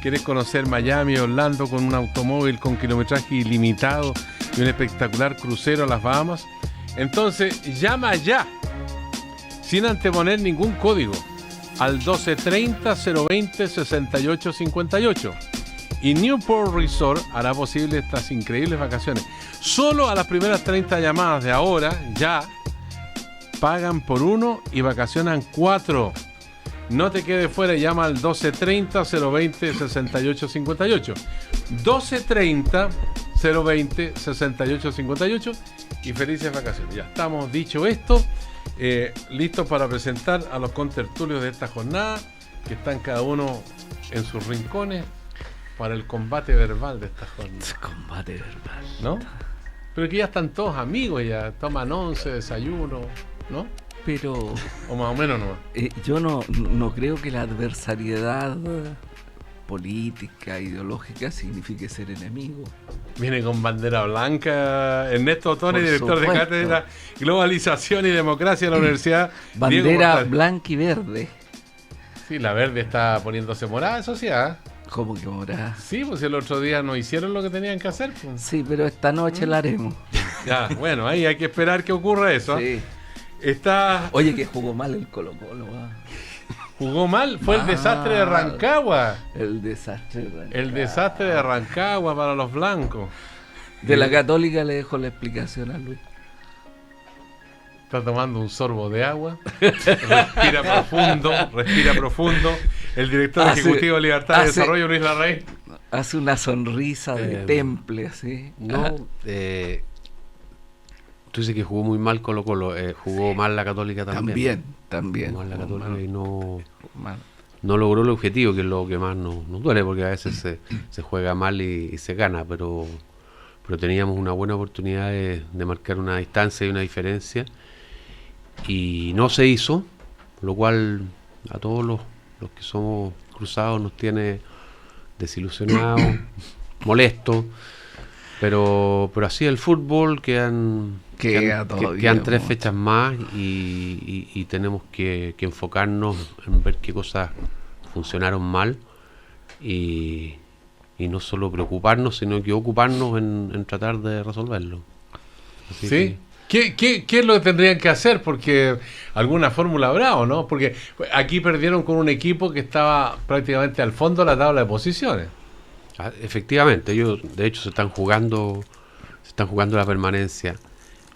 ¿Querés conocer Miami, Orlando con un automóvil con kilometraje ilimitado y un espectacular crucero a las Bahamas? Entonces, llama ya, sin anteponer ningún código, al 1230-020-6858. Y Newport Resort hará posible estas increíbles vacaciones. Solo a las primeras 30 llamadas de ahora, ya, pagan por 1 y vacacionan 4. No te quedes fuera, llama al 1230-020-6858. 1230-020-6858 y felices vacaciones. Ya estamos, dicho esto, listos para presentar a los contertulios de esta jornada, que están cada uno en sus rincones para el combate verbal de esta jornada. Combate verbal, ¿no? Pero que ya están todos amigos, ya toman once, desayuno, ¿no? Pero o más o menos no. Yo no creo que la adversariedad política, ideológica, signifique ser enemigo. Viene con bandera blanca Ernesto Otone, director de cátedra Globalización y Democracia de la Universidad bandera blanca y verde. Sí, la verde está poniéndose morada, eso sí, ¿eh? ¿Cómo que morada? Sí, pues el otro día no hicieron lo que tenían que hacer, pues. Sí, pero esta noche la haremos. Ya, bueno, ahí hay que esperar que ocurra eso. Sí. Oye, que jugó mal el Colo-Colo. ¿Jugó mal? Fue el desastre de Rancagua. El desastre de Rancagua para los blancos. De la Católica le dejo la explicación a Luis. Está tomando un sorbo de agua. Respira profundo. El director ejecutivo de Libertad y Desarrollo, Luis Larraín. Hace una sonrisa de temple, así. No, tú dices que jugó muy mal Colo-Colo, jugó mal la Católica también. También. Jugó mal la Católica y no logró el objetivo, que es lo que más nos duele, porque a veces se juega mal y se gana, pero teníamos una buena oportunidad de marcar una distancia y una diferencia, y no se hizo, lo cual a todos los que somos cruzados nos tiene desilusionados, molestos, pero así el fútbol, quedan 3 fechas más y tenemos que enfocarnos en ver qué cosas funcionaron mal y no solo preocuparnos, sino que ocuparnos en tratar de resolverlo. Así ¿sí? ¿Qué es lo que tendrían que hacer? Porque alguna fórmula habrá, ¿o no? Porque aquí perdieron con un equipo que estaba prácticamente al fondo de la tabla de posiciones. Efectivamente, ellos de hecho se están jugando la permanencia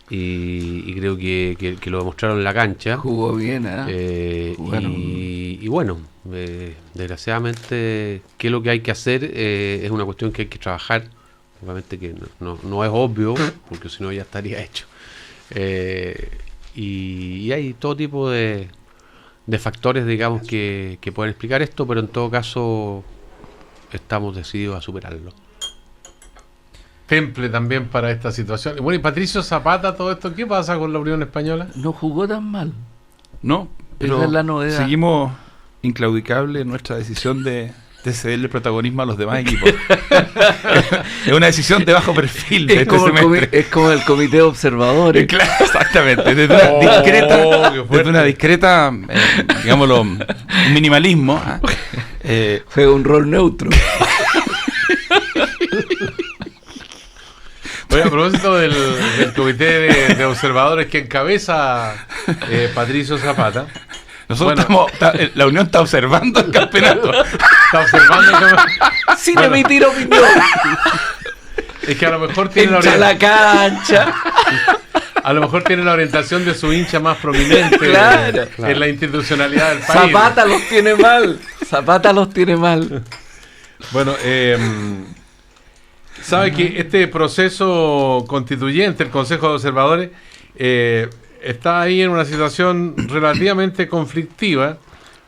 y creo que lo demostraron en la cancha. Jugó bien, y bueno, desgraciadamente, ¿qué es lo que hay que hacer? Es una cuestión que hay que trabajar. Obviamente que no es obvio, porque si no ya estaría hecho. Y hay todo tipo de factores, digamos, que pueden explicar esto, pero en todo caso estamos decididos a superarlo. Temple también para esta situación. Bueno, y Patricio Zapata, todo esto, ¿qué pasa con la Unión Española? No jugó tan mal. No, pero esa es la novedad. Seguimos inclaudicables en nuestra decisión de cederle protagonismo a los demás equipos. Es una decisión de bajo perfil. Es como el comité de observadores. Claro, exactamente. Desde una discreta, digámoslo, un minimalismo. Fue un rol neutro. Oye, a propósito del comité de observadores que encabeza Patricio Zapata. Nosotros la Unión está observando el campeonato. Está observando el campeonato. Sin emitir opinión. Es que a lo mejor tiene la cancha. A lo mejor tiene la orientación de su hincha más prominente en la institucionalidad del país. Zapata los tiene mal. Bueno, sabe que este proceso constituyente, el Consejo de Observadores, está ahí en una situación relativamente conflictiva,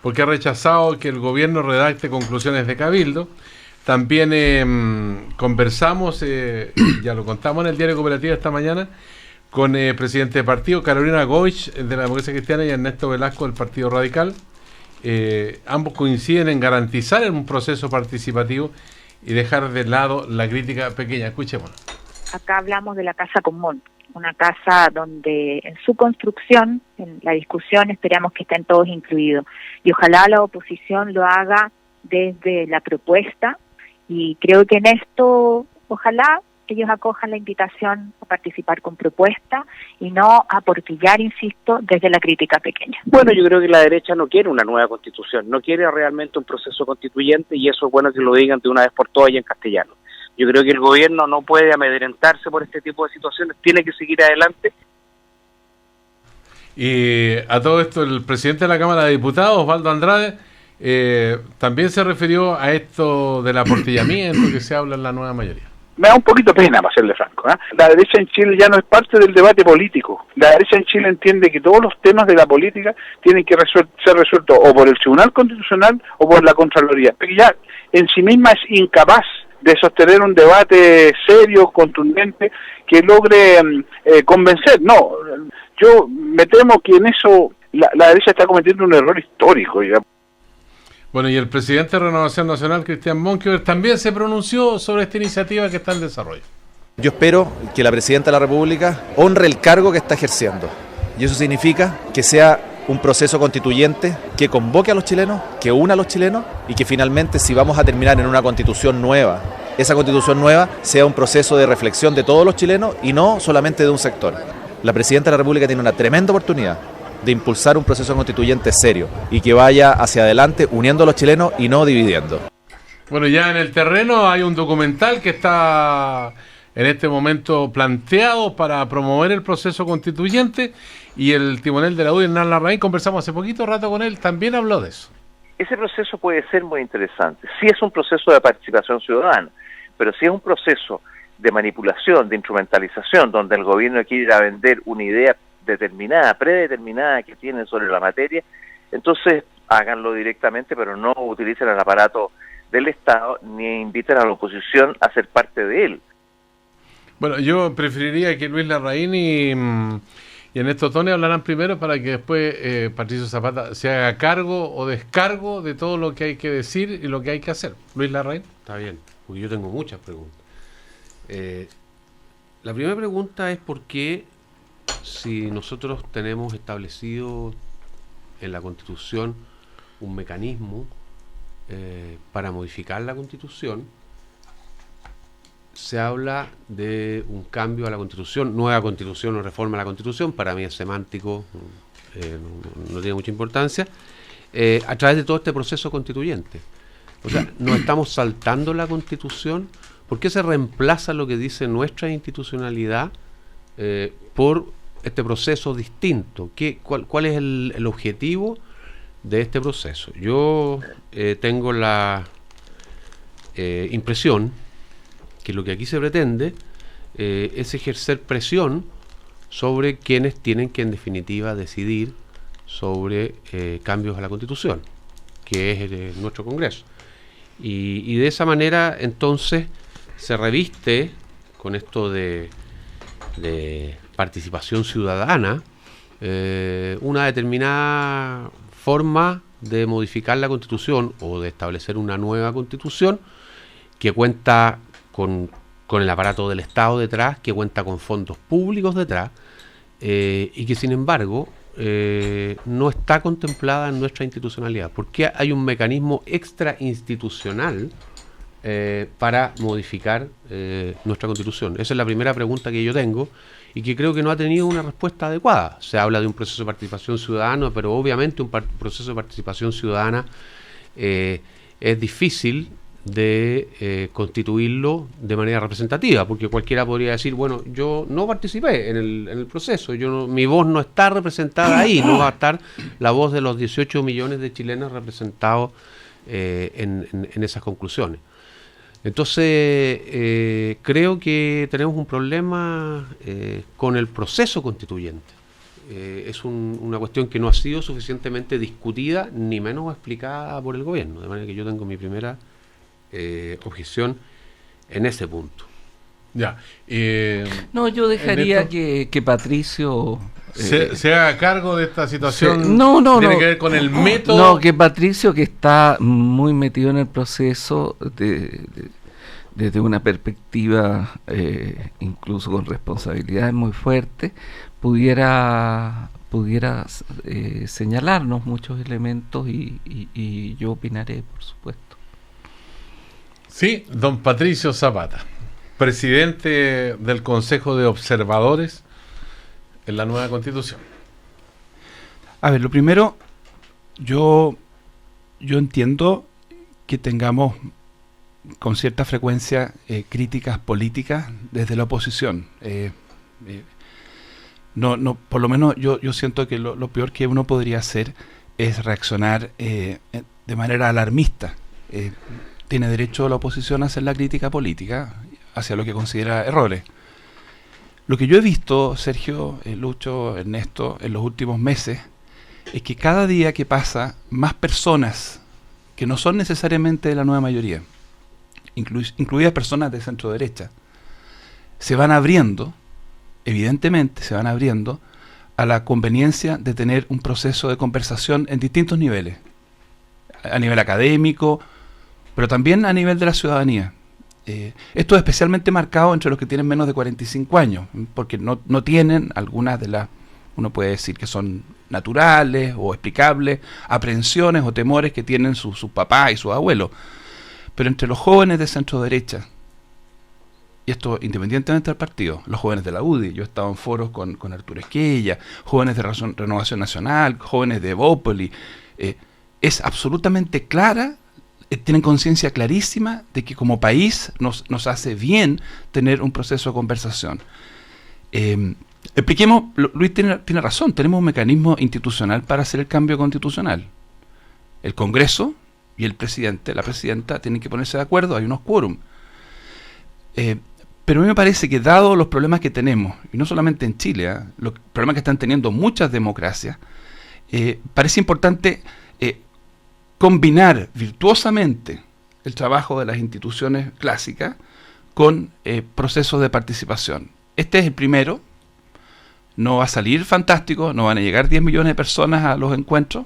porque ha rechazado que el gobierno redacte conclusiones de cabildo. También conversamos, ya lo contamos en el Diario Cooperativa esta mañana, con el presidente de partido, Carolina Goich, de la Democracia Cristiana, y Ernesto Velasco, del Partido Radical. Ambos coinciden en garantizar un proceso participativo y dejar de lado la crítica pequeña. Escuchemos. Acá hablamos de la casa común, una casa donde en su construcción, en la discusión, esperamos que estén todos incluidos. Y ojalá la oposición lo haga desde la propuesta, y creo que en esto, ojalá ellos acojan la invitación a participar con propuesta y no a portillar, insisto, desde la crítica pequeña. Bueno, yo creo que la derecha no quiere una nueva constitución, no quiere realmente un proceso constituyente, y eso es bueno que lo digan de una vez por todas y en castellano. Yo creo que el gobierno no puede amedrentarse por este tipo de situaciones, tiene que seguir adelante. Y a todo esto, el presidente de la Cámara de Diputados, Osvaldo Andrade, también se refirió a esto del aportillamiento que se habla en la nueva mayoría. Me da un poquito pena, para serle franco, ¿eh? La derecha en Chile ya no es parte del debate político. La derecha en Chile entiende que todos los temas de la política tienen que ser resueltos o por el Tribunal Constitucional o por la Contraloría, porque ya en sí misma es incapaz de sostener un debate serio, contundente, que logre convencer. No, yo me temo que en eso la derecha está cometiendo un error histórico, digamos. Bueno, y el presidente de Renovación Nacional, Cristian Monkeberg, también se pronunció sobre esta iniciativa que está en desarrollo. Yo espero que la Presidenta de la República honre el cargo que está ejerciendo, y eso significa que sea un proceso constituyente que convoque a los chilenos, que una a los chilenos, y que finalmente, si vamos a terminar en una constitución nueva, esa constitución nueva sea un proceso de reflexión de todos los chilenos y no solamente de un sector. La Presidenta de la República tiene una tremenda oportunidad de impulsar un proceso constituyente serio y que vaya hacia adelante uniendo a los chilenos y no dividiendo. Bueno, ya en el terreno hay un documental que está en este momento planteado para promover el proceso constituyente, y el timonel de la UDI, Hernán Larraín, conversamos hace poquito rato con él, también habló de eso. Ese proceso puede ser muy interesante. Sí es un proceso de participación ciudadana, pero si es un proceso de manipulación, de instrumentalización, donde el gobierno quiere ir a vender una idea determinada, predeterminada que tienen sobre la materia, entonces háganlo directamente, pero no utilicen el aparato del Estado ni inviten a la oposición a ser parte de él. Bueno, yo preferiría que Luis Larraín y Ernesto Tone hablaran primero para que después Patricio Zapata se haga cargo o descargo de todo lo que hay que decir y lo que hay que hacer. Luis Larraín. Está bien, porque yo tengo muchas preguntas. La primera pregunta es por qué, si nosotros tenemos establecido en la Constitución un mecanismo para modificar la Constitución, se habla de un cambio a la Constitución, nueva Constitución o reforma a la Constitución. Para mí es semántico, no tiene mucha importancia, a través de todo este proceso constituyente. O sea, nos estamos saltando la Constitución. ¿Por qué se reemplaza lo que dice nuestra institucionalidad por este proceso distinto? ¿Cuál es el objetivo de este proceso? Yo tengo la impresión que lo que aquí se pretende es ejercer presión sobre quienes tienen que, en definitiva, decidir sobre cambios a la Constitución, que es nuestro Congreso. Y de esa manera, entonces, se reviste con esto de participación ciudadana una determinada forma de modificar la Constitución o de establecer una nueva Constitución que cuenta con el aparato del Estado detrás, que cuenta con fondos públicos detrás, y que sin embargo no está contemplada en nuestra institucionalidad. ¿Por qué hay un mecanismo extrainstitucional para modificar nuestra Constitución? Esa es la primera pregunta que yo tengo y que creo que no ha tenido una respuesta adecuada. Se habla de un proceso de participación ciudadana, pero obviamente un proceso de participación ciudadana es difícil de constituirlo de manera representativa, porque cualquiera podría decir, bueno, yo no participé en el proceso, mi voz no está representada ahí, no va a estar la voz de los 18 millones de chilenos representados en esas conclusiones. Entonces, creo que tenemos un problema con el proceso constituyente. Es una cuestión que no ha sido suficientemente discutida, ni menos explicada por el gobierno, de manera que yo tengo mi primera objeción en ese punto. Ya. No, yo dejaría que Patricio se haga cargo de esta situación. Tiene que ver con el método. No, que Patricio, que está muy metido en el proceso desde una perspectiva incluso con responsabilidades muy fuertes, pudiera pudiera señalarnos muchos elementos y yo opinaré, por supuesto. Sí, don Patricio Zapata, presidente del Consejo de Observadores en la nueva Constitución. A ver, lo primero, yo entiendo que tengamos con cierta frecuencia críticas políticas desde la oposición. No, por lo menos yo siento que lo peor que uno podría hacer es reaccionar de manera alarmista. Tiene derecho la oposición a hacer la crítica política hacia lo que considera errores. Lo que yo he visto, Sergio, Lucho, Ernesto, en los últimos meses, es que cada día que pasa, más personas que no son necesariamente de la nueva mayoría, incluidas personas de centro derecha, se van abriendo, evidentemente se van abriendo a la conveniencia de tener un proceso de conversación en distintos niveles, a nivel académico, pero también a nivel de la ciudadanía. Esto es especialmente marcado entre los que tienen menos de 45 años, porque no tienen algunas de las, uno puede decir que son naturales o explicables, aprehensiones o temores que tienen sus papás y sus abuelos. Pero entre los jóvenes de centro derecha, y esto independientemente del partido, los jóvenes de la UDI, yo he estado en foros con Arturo Esquella, jóvenes de Renovación Nacional, jóvenes de Evópoli, es absolutamente clara, tienen conciencia clarísima de que como país nos hace bien tener un proceso de conversación. Expliquemos, Luis tiene razón, tenemos un mecanismo institucional para hacer el cambio constitucional. El Congreso y el presidente, la presidenta, tienen que ponerse de acuerdo, hay unos quórum. Pero a mí me parece que dado los problemas que tenemos, y no solamente en Chile, los problemas que están teniendo muchas democracias, parece importante combinar virtuosamente el trabajo de las instituciones clásicas con procesos de participación. Este es el primero, no va a salir fantástico, no van a llegar 10 millones de personas a los encuentros,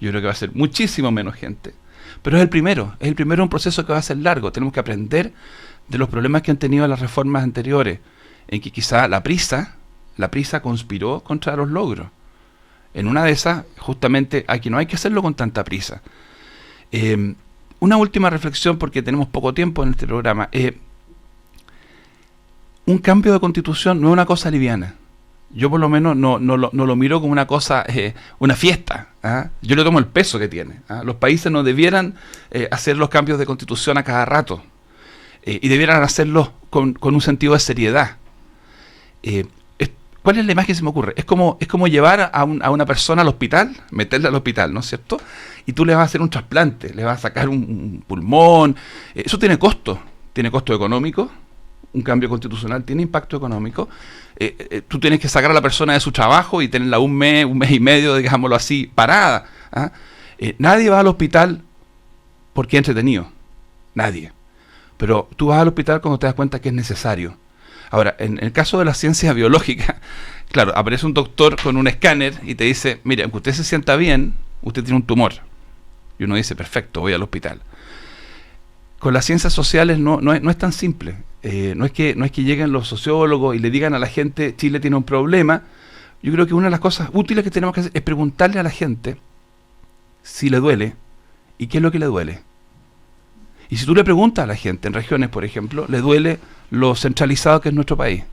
yo creo que va a ser muchísimo menos gente, pero es el primero de un proceso que va a ser largo. Tenemos que aprender de los problemas que han tenido las reformas anteriores, en que quizá la prisa conspiró contra los logros. En una de esas, justamente, aquí no hay que hacerlo con tanta prisa. Una última reflexión, porque tenemos poco tiempo en este programa. Un cambio de constitución no es una cosa liviana. Yo por lo menos no lo miro como una cosa, una fiesta. Yo le tomo el peso que tiene. Los países no debieran hacer los cambios de constitución a cada rato. Y debieran hacerlos con un sentido de seriedad. ¿Cuál es la imagen que se me ocurre? Es como llevar a una persona al hospital, meterla al hospital, ¿no es cierto? Y tú le vas a hacer un trasplante, le vas a sacar un pulmón. Eso tiene costo económico. Un cambio constitucional tiene impacto económico. Tú tienes que sacar a la persona de su trabajo y tenerla un mes y medio, digámoslo así, parada. Nadie va al hospital porque es entretenido. Nadie. Pero tú vas al hospital cuando te das cuenta que es necesario. Ahora, en el caso de la ciencia biológica, claro, aparece un doctor con un escáner y te dice, mire, aunque usted se sienta bien, usted tiene un tumor. Y uno dice, perfecto, voy al hospital. Con las ciencias sociales no es tan simple. No es que lleguen los sociólogos y le digan a la gente, Chile tiene un problema. Yo creo que una de las cosas útiles que tenemos que hacer es preguntarle a la gente si le duele y qué es lo que le duele. Y si tú le preguntas a la gente, en regiones, por ejemplo, le duele lo centralizado que es nuestro país.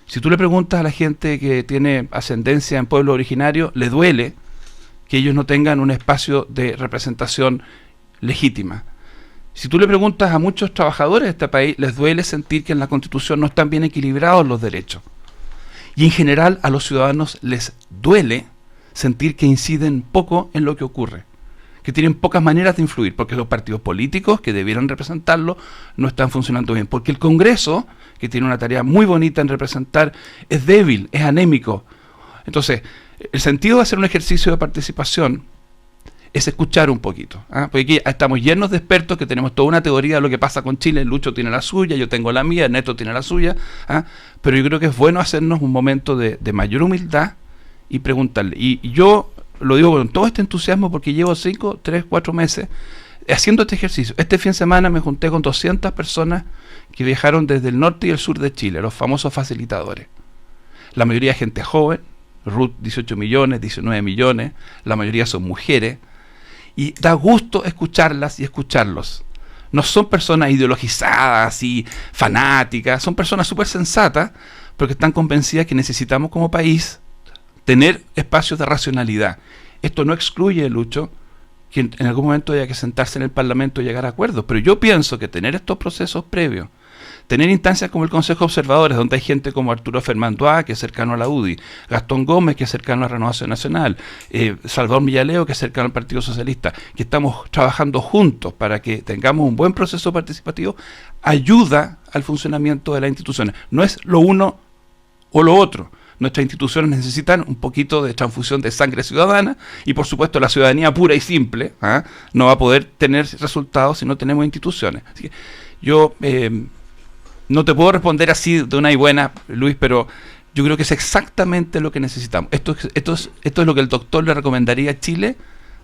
Si tú le preguntas a la gente que tiene ascendencia en pueblos originarios, le duele que ellos no tengan un espacio de representación legítima. Si tú le preguntas a muchos trabajadores de este país, les duele sentir que en la Constitución no están bien equilibrados los derechos. Y en general a los ciudadanos les duele sentir que inciden poco en lo que ocurre, que tienen pocas maneras de influir, porque los partidos políticos que debieran representarlo no están funcionando bien, porque el Congreso, que tiene una tarea muy bonita en representar, es débil, es anémico. Entonces, el sentido de hacer un ejercicio de participación es escuchar un poquito, porque aquí estamos llenos de expertos que tenemos toda una teoría de lo que pasa con Chile. Lucho tiene la suya, yo tengo la mía, Ernesto tiene la suya, pero yo creo que es bueno hacernos un momento de mayor humildad y preguntarle. Y yo lo digo con todo este entusiasmo porque llevo 5, 3, 4 meses haciendo este ejercicio. Este fin de semana me junté con 200 personas que viajaron desde el norte y el sur de Chile, los famosos facilitadores. La mayoría gente joven, Ruth 18 millones, 19 millones, la mayoría son mujeres, y da gusto escucharlas y escucharlos. No son personas ideologizadas y fanáticas, son personas súper sensatas, porque están convencidas que necesitamos como país tener espacios de racionalidad. Esto no excluye, Lucho, que en algún momento haya que sentarse en el Parlamento y llegar a acuerdos, pero yo pienso que tener estos procesos previos, tener instancias como el Consejo de Observadores, donde hay gente como Arturo Fermandoá, que es cercano a la UDI, Gastón Gómez, que es cercano a la Renovación Nacional, Salvador Villaleo, que es cercano al Partido Socialista, que estamos trabajando juntos para que tengamos un buen proceso participativo, ayuda al funcionamiento de las instituciones. No es lo uno o lo otro. Nuestras instituciones necesitan un poquito de transfusión de sangre ciudadana, y por supuesto la ciudadanía pura y simple no va a poder tener resultados si no tenemos instituciones. Así que yo no te puedo responder así de una y buena, Luis, pero yo creo que es exactamente lo que necesitamos. Esto es lo que el doctor le recomendaría a Chile,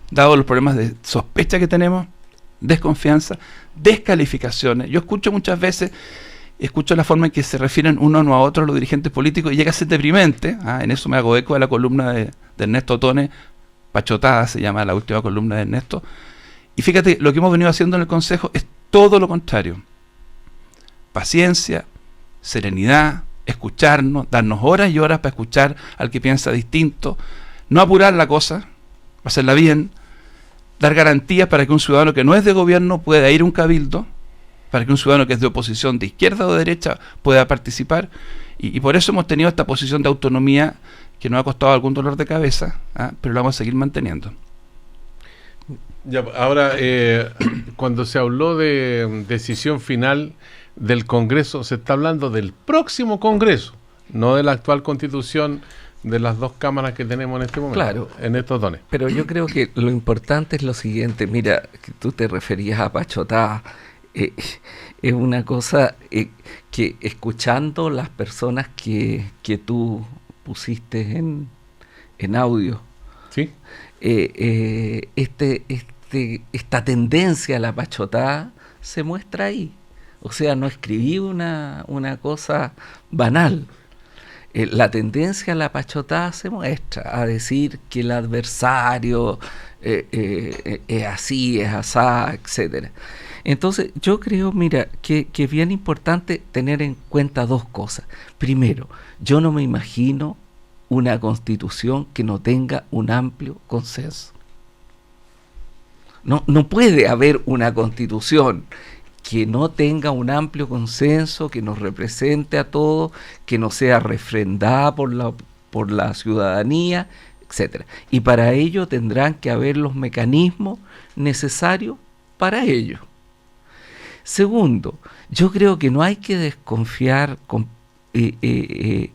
dado los problemas de sospecha que tenemos, desconfianza, descalificaciones. Yo escucho muchas veces, la forma en que se refieren uno a otro los dirigentes políticos, y llega a ser deprimente. En eso me hago eco de la columna de Ernesto Otone, Pachotada se llama la última columna de Ernesto. Y fíjate, lo que hemos venido haciendo en el Consejo es todo lo contrario. Paciencia, serenidad, escucharnos, darnos horas y horas para escuchar al que piensa distinto, no apurar la cosa, hacerla bien, dar garantías para que un ciudadano que no es de gobierno pueda ir a un cabildo, para que un ciudadano que es de oposición, de izquierda o de derecha, pueda participar, y por eso hemos tenido esta posición de autonomía que nos ha costado algún dolor de cabeza, pero la vamos a seguir manteniendo. Ya, ahora, cuando se habló de decisión final del Congreso, se está hablando del próximo Congreso, no de la actual Constitución de las dos cámaras que tenemos en este momento, claro, en estos dones. Pero yo creo que lo importante es lo siguiente. Mira, que tú te referías a Pachotá, es una cosa que escuchando las personas que tú pusiste en audio, ¿sí? Esta tendencia a la Pachotá se muestra ahí. O sea, no escribí una cosa banal. La tendencia a la Pachotá se muestra, a decir que el adversario es así, es asá, etcétera. Entonces, yo creo, mira, que es bien importante tener en cuenta dos cosas. Primero, yo no me imagino una constitución que no tenga un amplio consenso. No puede haber una constitución que no tenga un amplio consenso, que nos represente a todos, que no sea refrendada por la ciudadanía, etcétera. Y para ello tendrán que haber los mecanismos necesarios para ello. Segundo, yo creo que no hay que desconfiar de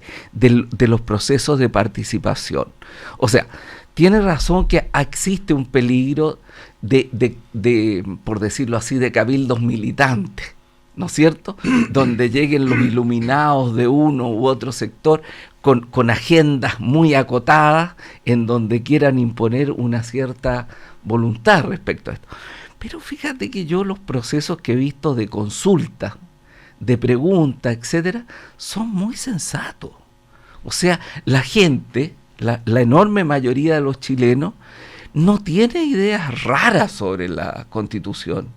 los procesos de participación. O sea, tiene razón que existe un peligro de, por decirlo así, de cabildos militantes, ¿no es cierto? Donde lleguen los iluminados de uno u otro sector con agendas muy acotadas, en donde quieran imponer una cierta voluntad respecto a esto. Pero fíjate que yo los procesos que he visto de consulta, de pregunta, etcétera, son muy sensatos. O sea, la gente, la enorme mayoría de los chilenos, no tiene ideas raras sobre la Constitución.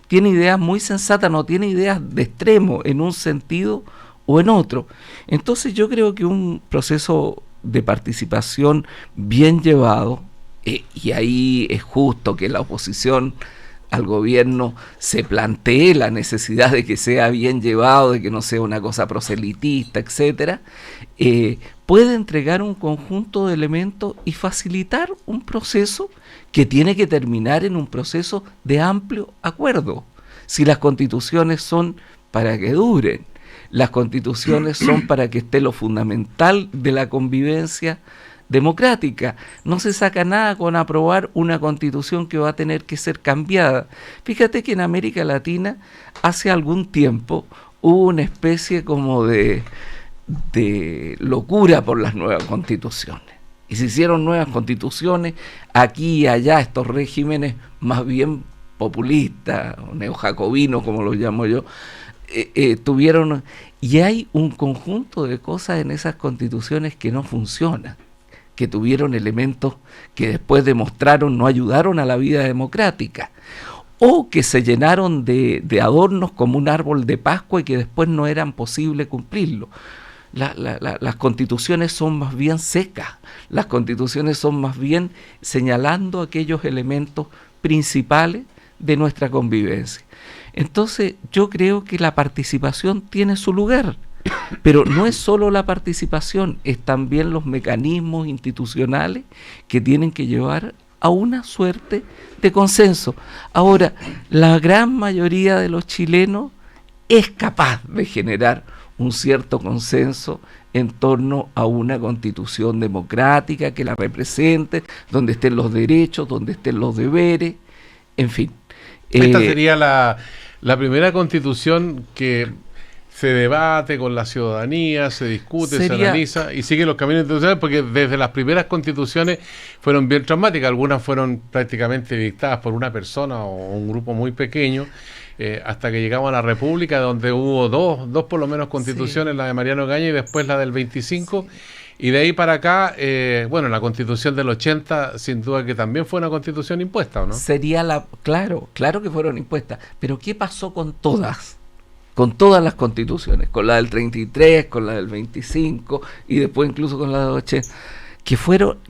Tiene ideas muy sensatas, no tiene ideas de extremo en un sentido o en otro. Entonces yo creo que un proceso de participación bien llevado, y ahí es justo que la oposición al gobierno se plantee la necesidad de que sea bien llevado, de que no sea una cosa proselitista, etcétera, puede entregar un conjunto de elementos y facilitar un proceso que tiene que terminar en un proceso de amplio acuerdo. Si las constituciones son para que duren, las constituciones son para que esté lo fundamental de la convivencia democrática. No se saca nada con aprobar una constitución que va a tener que ser cambiada. Fíjate que en América Latina hace algún tiempo hubo una especie como de locura por las nuevas constituciones. Y se hicieron nuevas constituciones aquí y allá, estos regímenes más bien populistas, o neojacobinos como los llamo yo, tuvieron, y hay un conjunto de cosas en esas constituciones que no funcionan, que tuvieron elementos que después demostraron no ayudaron a la vida democrática, o que se llenaron de adornos como un árbol de Pascua y que después no eran posible cumplirlo. Las constituciones son más bien secas, las constituciones son más bien señalando aquellos elementos principales de nuestra convivencia. Entonces yo creo que la participación tiene su lugar, pero no es solo la participación, es también los mecanismos institucionales que tienen que llevar a una suerte de consenso. Ahora, la gran mayoría de los chilenos es capaz de generar un cierto consenso en torno a una constitución democrática que la represente, donde estén los derechos, donde estén los deberes, en fin. Esta sería la primera constitución que se debate con la ciudadanía, se discute, se analiza y sigue los caminos institucionales, porque desde las primeras constituciones fueron bien traumáticas, algunas fueron prácticamente dictadas por una persona o un grupo muy pequeño, hasta que llegamos a la República, donde hubo dos por lo menos constituciones, la de Mariano Gaña y después la del 25, y de ahí para acá, bueno, la Constitución del 80 sin duda que también fue una constitución impuesta, ¿o no? Sería claro que fueron impuestas, pero ¿qué pasó con todas? Con todas las constituciones, con la del 33, con la del 25 y después incluso con la del 80,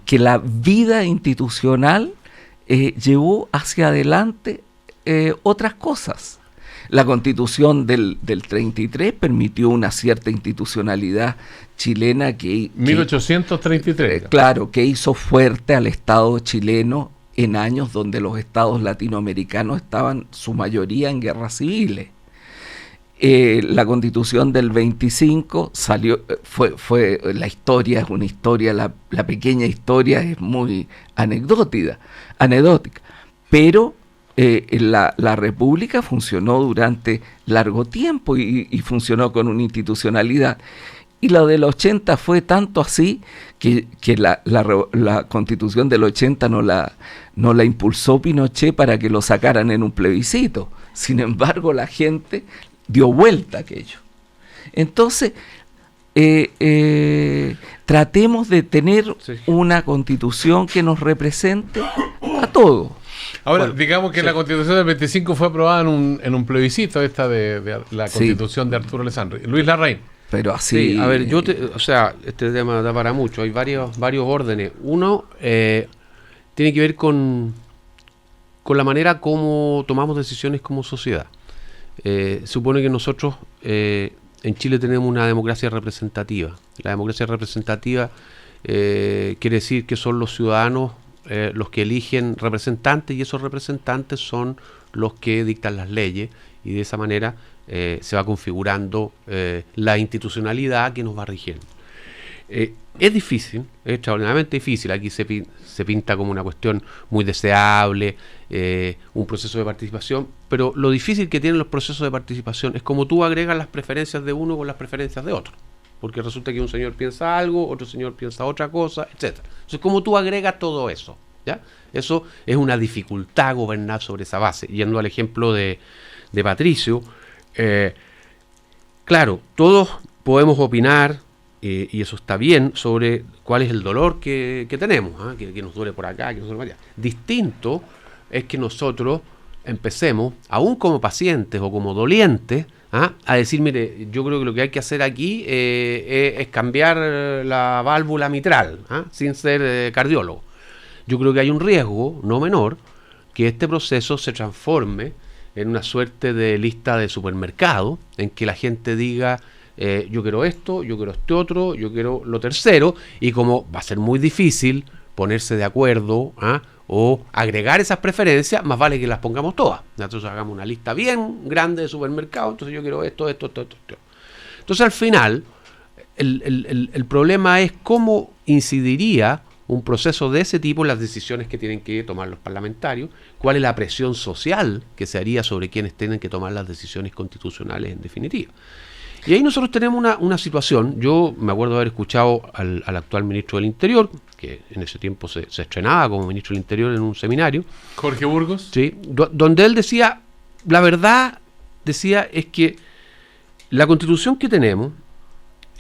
que la vida institucional llevó hacia adelante otras cosas. La Constitución del 33 permitió una cierta institucionalidad chilena que 1833. Claro, que hizo fuerte al Estado chileno en años donde los estados latinoamericanos estaban su mayoría en guerras civiles. La Constitución del 25 salió, fue la historia, es una historia, la pequeña historia es muy anecdótica, pero la República funcionó durante largo tiempo y funcionó con una institucionalidad. Y la del 80 fue tanto así que la Constitución del 80 no la impulsó Pinochet para que lo sacaran en un plebiscito. Sin embargo, la gente dio vuelta a aquello. Entonces, tratemos de tener una constitución que nos represente a todos. Ahora, digamos que la Constitución del 25 fue aprobada en un plebiscito, esta de la Constitución de Arturo Alessandri. Luis Larraín. Pero así... Sí, a ver, este tema da para mucho, hay varios órdenes. Uno tiene que ver con la manera como tomamos decisiones como sociedad. Supone que nosotros en Chile tenemos una democracia representativa. La democracia representativa quiere decir que son los ciudadanos los que eligen representantes, y esos representantes son los que dictan las leyes, y de esa manera se va configurando la institucionalidad que nos va rigiendo. Es difícil, es extraordinariamente difícil. Aquí se pinta como una cuestión muy deseable, un proceso de participación, pero lo difícil que tienen los procesos de participación es como tú agregas las preferencias de uno con las preferencias de otro, porque resulta que un señor piensa algo, otro señor piensa otra cosa, etcétera. Entonces, como tú agregas todo eso, ¿ya? Eso es una dificultad gobernar sobre esa base. Yendo al ejemplo de Patricio, claro, todos podemos opinar, y eso está bien, sobre cuál es el dolor que tenemos, que nos duele por acá, que nos duele por allá. Distinto es que nosotros empecemos, aún como pacientes o como dolientes, a decir, mire, yo creo que lo que hay que hacer aquí es cambiar la válvula mitral, sin ser cardiólogo. Yo creo que hay un riesgo no menor que este proceso se transforme en una suerte de lista de supermercado, en que la gente diga, yo quiero esto, yo quiero este otro, yo quiero lo tercero, y como va a ser muy difícil ponerse de acuerdo o agregar esas preferencias, más vale que las pongamos todas. Entonces hagamos una lista bien grande de supermercados, entonces yo quiero esto. Entonces al final el problema es cómo incidiría un proceso de ese tipo en las decisiones que tienen que tomar los parlamentarios, cuál es la presión social que se haría sobre quienes tienen que tomar las decisiones constitucionales en definitiva. Y ahí nosotros tenemos una situación. Yo me acuerdo haber escuchado al actual ministro del Interior, que en ese tiempo se estrenaba como ministro del Interior en un seminario. Jorge Burgos. Sí, donde él decía, la verdad, es que la Constitución que tenemos,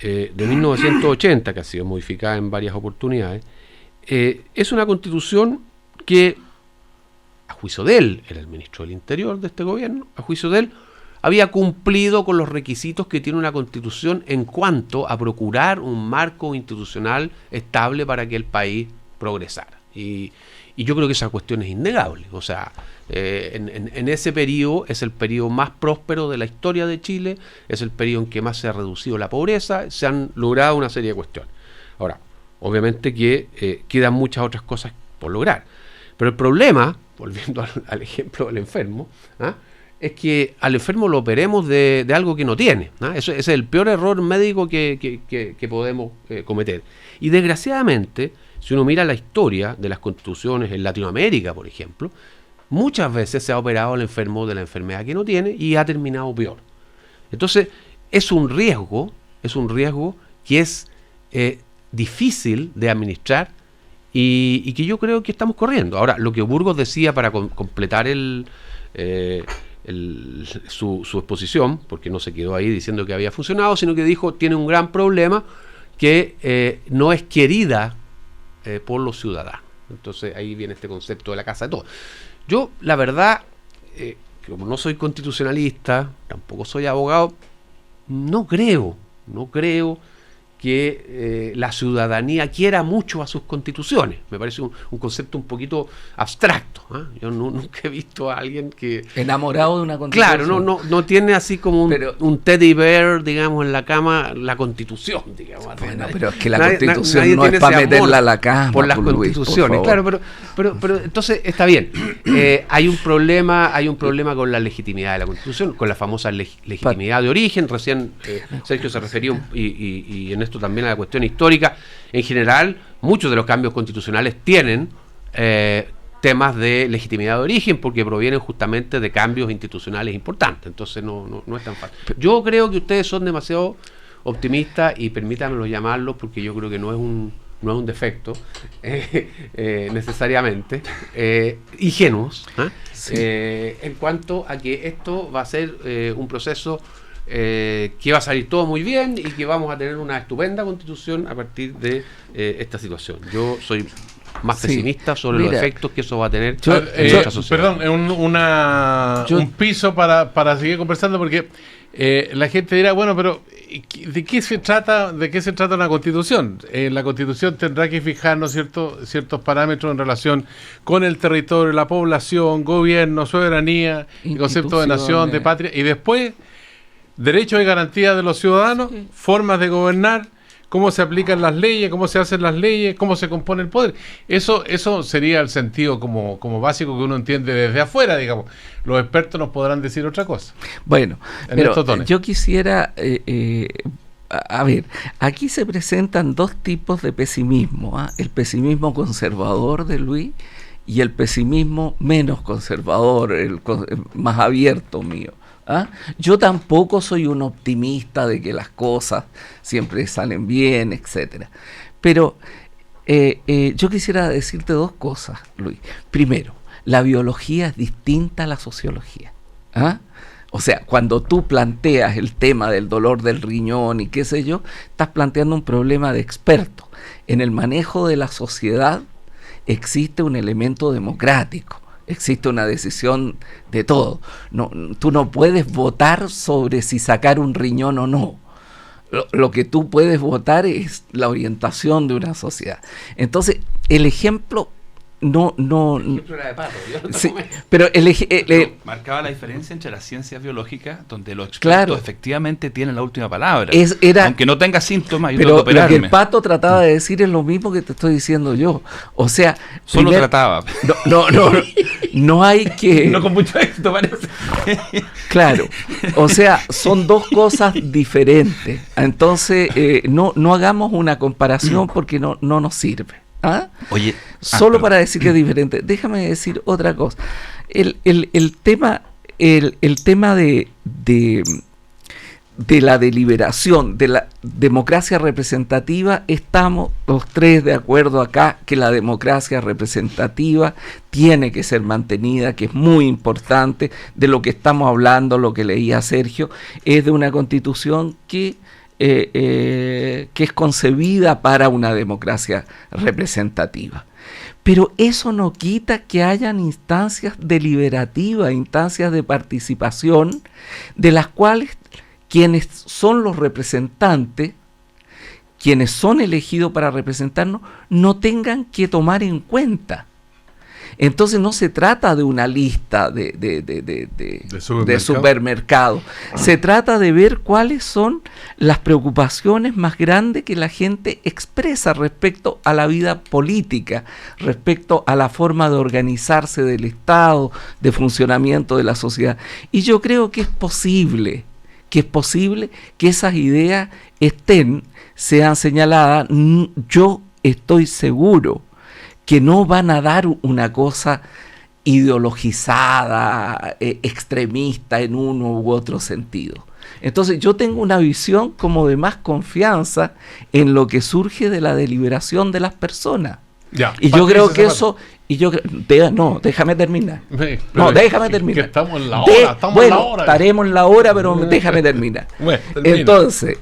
de 1980, que ha sido modificada en varias oportunidades, es una constitución que, a juicio de él, era el ministro del Interior de este gobierno, a juicio de él, había cumplido con los requisitos que tiene una constitución en cuanto a procurar un marco institucional estable para que el país progresara. Y yo creo que esa cuestión es innegable. O sea, en ese periodo es el periodo más próspero de la historia de Chile, es el periodo en que más se ha reducido la pobreza, se han logrado una serie de cuestiones. Ahora, obviamente que quedan muchas otras cosas por lograr. Pero el problema, volviendo al ejemplo del enfermo, es que al enfermo lo operemos de algo que no tiene. Ese es el peor error médico que podemos cometer. Y desgraciadamente, si uno mira la historia de las constituciones en Latinoamérica, por ejemplo, muchas veces se ha operado al enfermo de la enfermedad que no tiene y ha terminado peor. Entonces, es un riesgo que es difícil de administrar y que yo creo que estamos corriendo. Ahora, lo que Burgos decía para completar su exposición, porque no se quedó ahí diciendo que había funcionado, sino que dijo tiene un gran problema que no es querida por los ciudadanos. Entonces ahí viene este concepto de la casa de todos. Yo, la verdad, como no soy constitucionalista, tampoco soy abogado, no creo que la ciudadanía quiera mucho a sus constituciones. Me parece un concepto un poquito abstracto. Yo nunca he visto a alguien que... enamorado de una constitución. Claro, no tiene así como un teddy bear, digamos, en la cama, la constitución, digamos. Bueno, pero es que la constitución no es para meterla a la cama. Por las constituciones, claro, pero entonces está bien. Hay un problema con la legitimidad de la constitución, con la famosa legitimidad de origen. Recién Sergio se refirió y en esto también a la cuestión histórica. En general, muchos de los cambios constitucionales tienen temas de legitimidad de origen porque provienen justamente de cambios institucionales importantes. Entonces no es tan fácil. Yo creo que ustedes son demasiado optimistas y permítanmelo llamarlo porque yo creo que no es un defecto necesariamente, ingenuos, sí. En cuanto a que esto va a ser un proceso que va a salir todo muy bien y que vamos a tener una estupenda constitución a partir de esta situación. Yo soy más pesimista sobre los efectos que eso va a tener en nuestra sociedad. Perdón, un piso para seguir conversando porque la gente dirá, bueno, pero ¿de qué se trata una constitución? La constitución tendrá que fijar, ¿no es cierto?, ciertos parámetros en relación con el territorio, la población, gobierno, soberanía, el concepto de nación, de patria, y después derechos y garantías de los ciudadanos, formas de gobernar, cómo se aplican las leyes, cómo se hacen las leyes, cómo se compone el poder. Eso sería el sentido como básico que uno entiende desde afuera, digamos. Los expertos nos podrán decir otra cosa. Bueno, pero yo quisiera... a ver, aquí se presentan dos tipos de pesimismo, el pesimismo conservador de Luis y el pesimismo menos conservador, el más abierto mío. Yo tampoco soy un optimista de que las cosas siempre salen bien, etcétera. Pero yo quisiera decirte dos cosas, Luis. Primero, la biología es distinta a la sociología. O sea, cuando tú planteas el tema del dolor del riñón y qué sé yo, estás planteando un problema de experto. En el manejo de la sociedad existe un elemento democrático. Existe una decisión de todo. Tú no puedes votar sobre si sacar un riñón o no. Lo que tú puedes votar es la orientación de una sociedad. Entonces, el ejemplo ejemplo era de Pato, sí, pero marcaba la diferencia entre las ciencias biológicas, donde los expertos efectivamente tienen la última palabra. Aunque no tenga síntomas, yo tengo que operarme. Lo que el Pato trataba de decir es lo mismo que te estoy diciendo yo. O sea, solo trataba. No hay que... No con mucho éxito, parece. Claro. O sea, son dos cosas diferentes. Entonces, no hagamos una comparación porque no nos sirve. Oye, solo para decir que es diferente. Déjame decir otra cosa. El tema de la deliberación, de la democracia representativa, estamos los tres de acuerdo acá que la democracia representativa tiene que ser mantenida, que es muy importante. De lo que estamos hablando, lo que leía Sergio, es de una constitución que que es concebida para una democracia representativa. Pero eso no quita que hayan instancias deliberativas, instancias de participación, de las cuales quienes son los representantes, quienes son elegidos para representarnos, no tengan que tomar en cuenta. Entonces no se trata de una lista de supermercado. Se trata de ver cuáles son las preocupaciones más grandes que la gente expresa respecto a la vida política, respecto a la forma de organizarse del Estado, de funcionamiento de la sociedad. Y yo creo que es posible que esas ideas sean señaladas. Yo estoy seguro que no van a dar una cosa ideologizada, extremista en uno u otro sentido. Entonces yo tengo una visión como de más confianza en lo que surge de la deliberación de las personas. Ya, y yo creo que eso... déjame terminar. Déjame terminar. Que estamos en la hora, en la hora. Estaremos en la hora, pero déjame terminar. Entonces...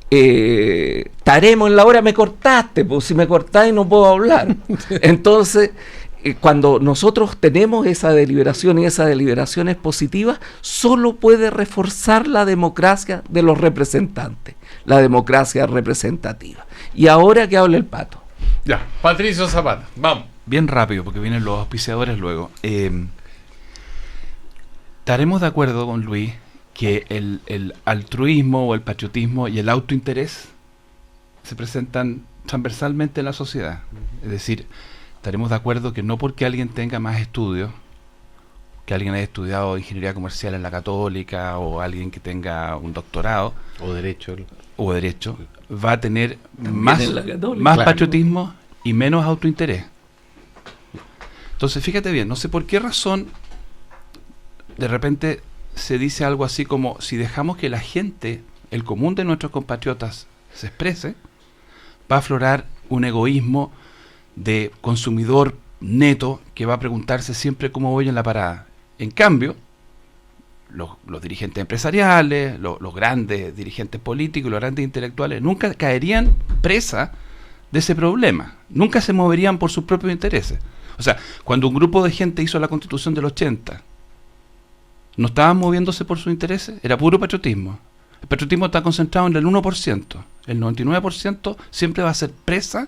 estaremos en la hora, me cortaste, pues si me cortáis no puedo hablar. Entonces, cuando nosotros tenemos esa deliberación y esa deliberación es positiva, solo puede reforzar la democracia de los representantes, la democracia representativa. Y ahora que hable el Pato. Ya, Patricio Zapata, vamos. Bien rápido, porque vienen los auspiciadores luego. Estaremos de acuerdo con Luis que el altruismo o el patriotismo y el autointerés se presentan transversalmente en la sociedad. Es decir, estaremos de acuerdo que no porque alguien tenga más estudios, que alguien haya estudiado ingeniería comercial en la Católica, o alguien que tenga un doctorado o derecho, va a tener más patriotismo y menos autointerés. Entonces, fíjate bien, no sé por qué razón de repente se dice algo así como: si dejamos que la gente, el común de nuestros compatriotas, se exprese, va a aflorar un egoísmo de consumidor neto que va a preguntarse siempre cómo voy en la parada. En cambio, los dirigentes empresariales, los grandes dirigentes políticos, los grandes intelectuales, nunca caerían presa de ese problema, nunca se moverían por sus propios intereses. O sea, cuando un grupo de gente hizo la Constitución del 80, ¿no estaban moviéndose por sus intereses? Era puro patriotismo. El patriotismo está concentrado en el 1%. El 99% siempre va a ser presa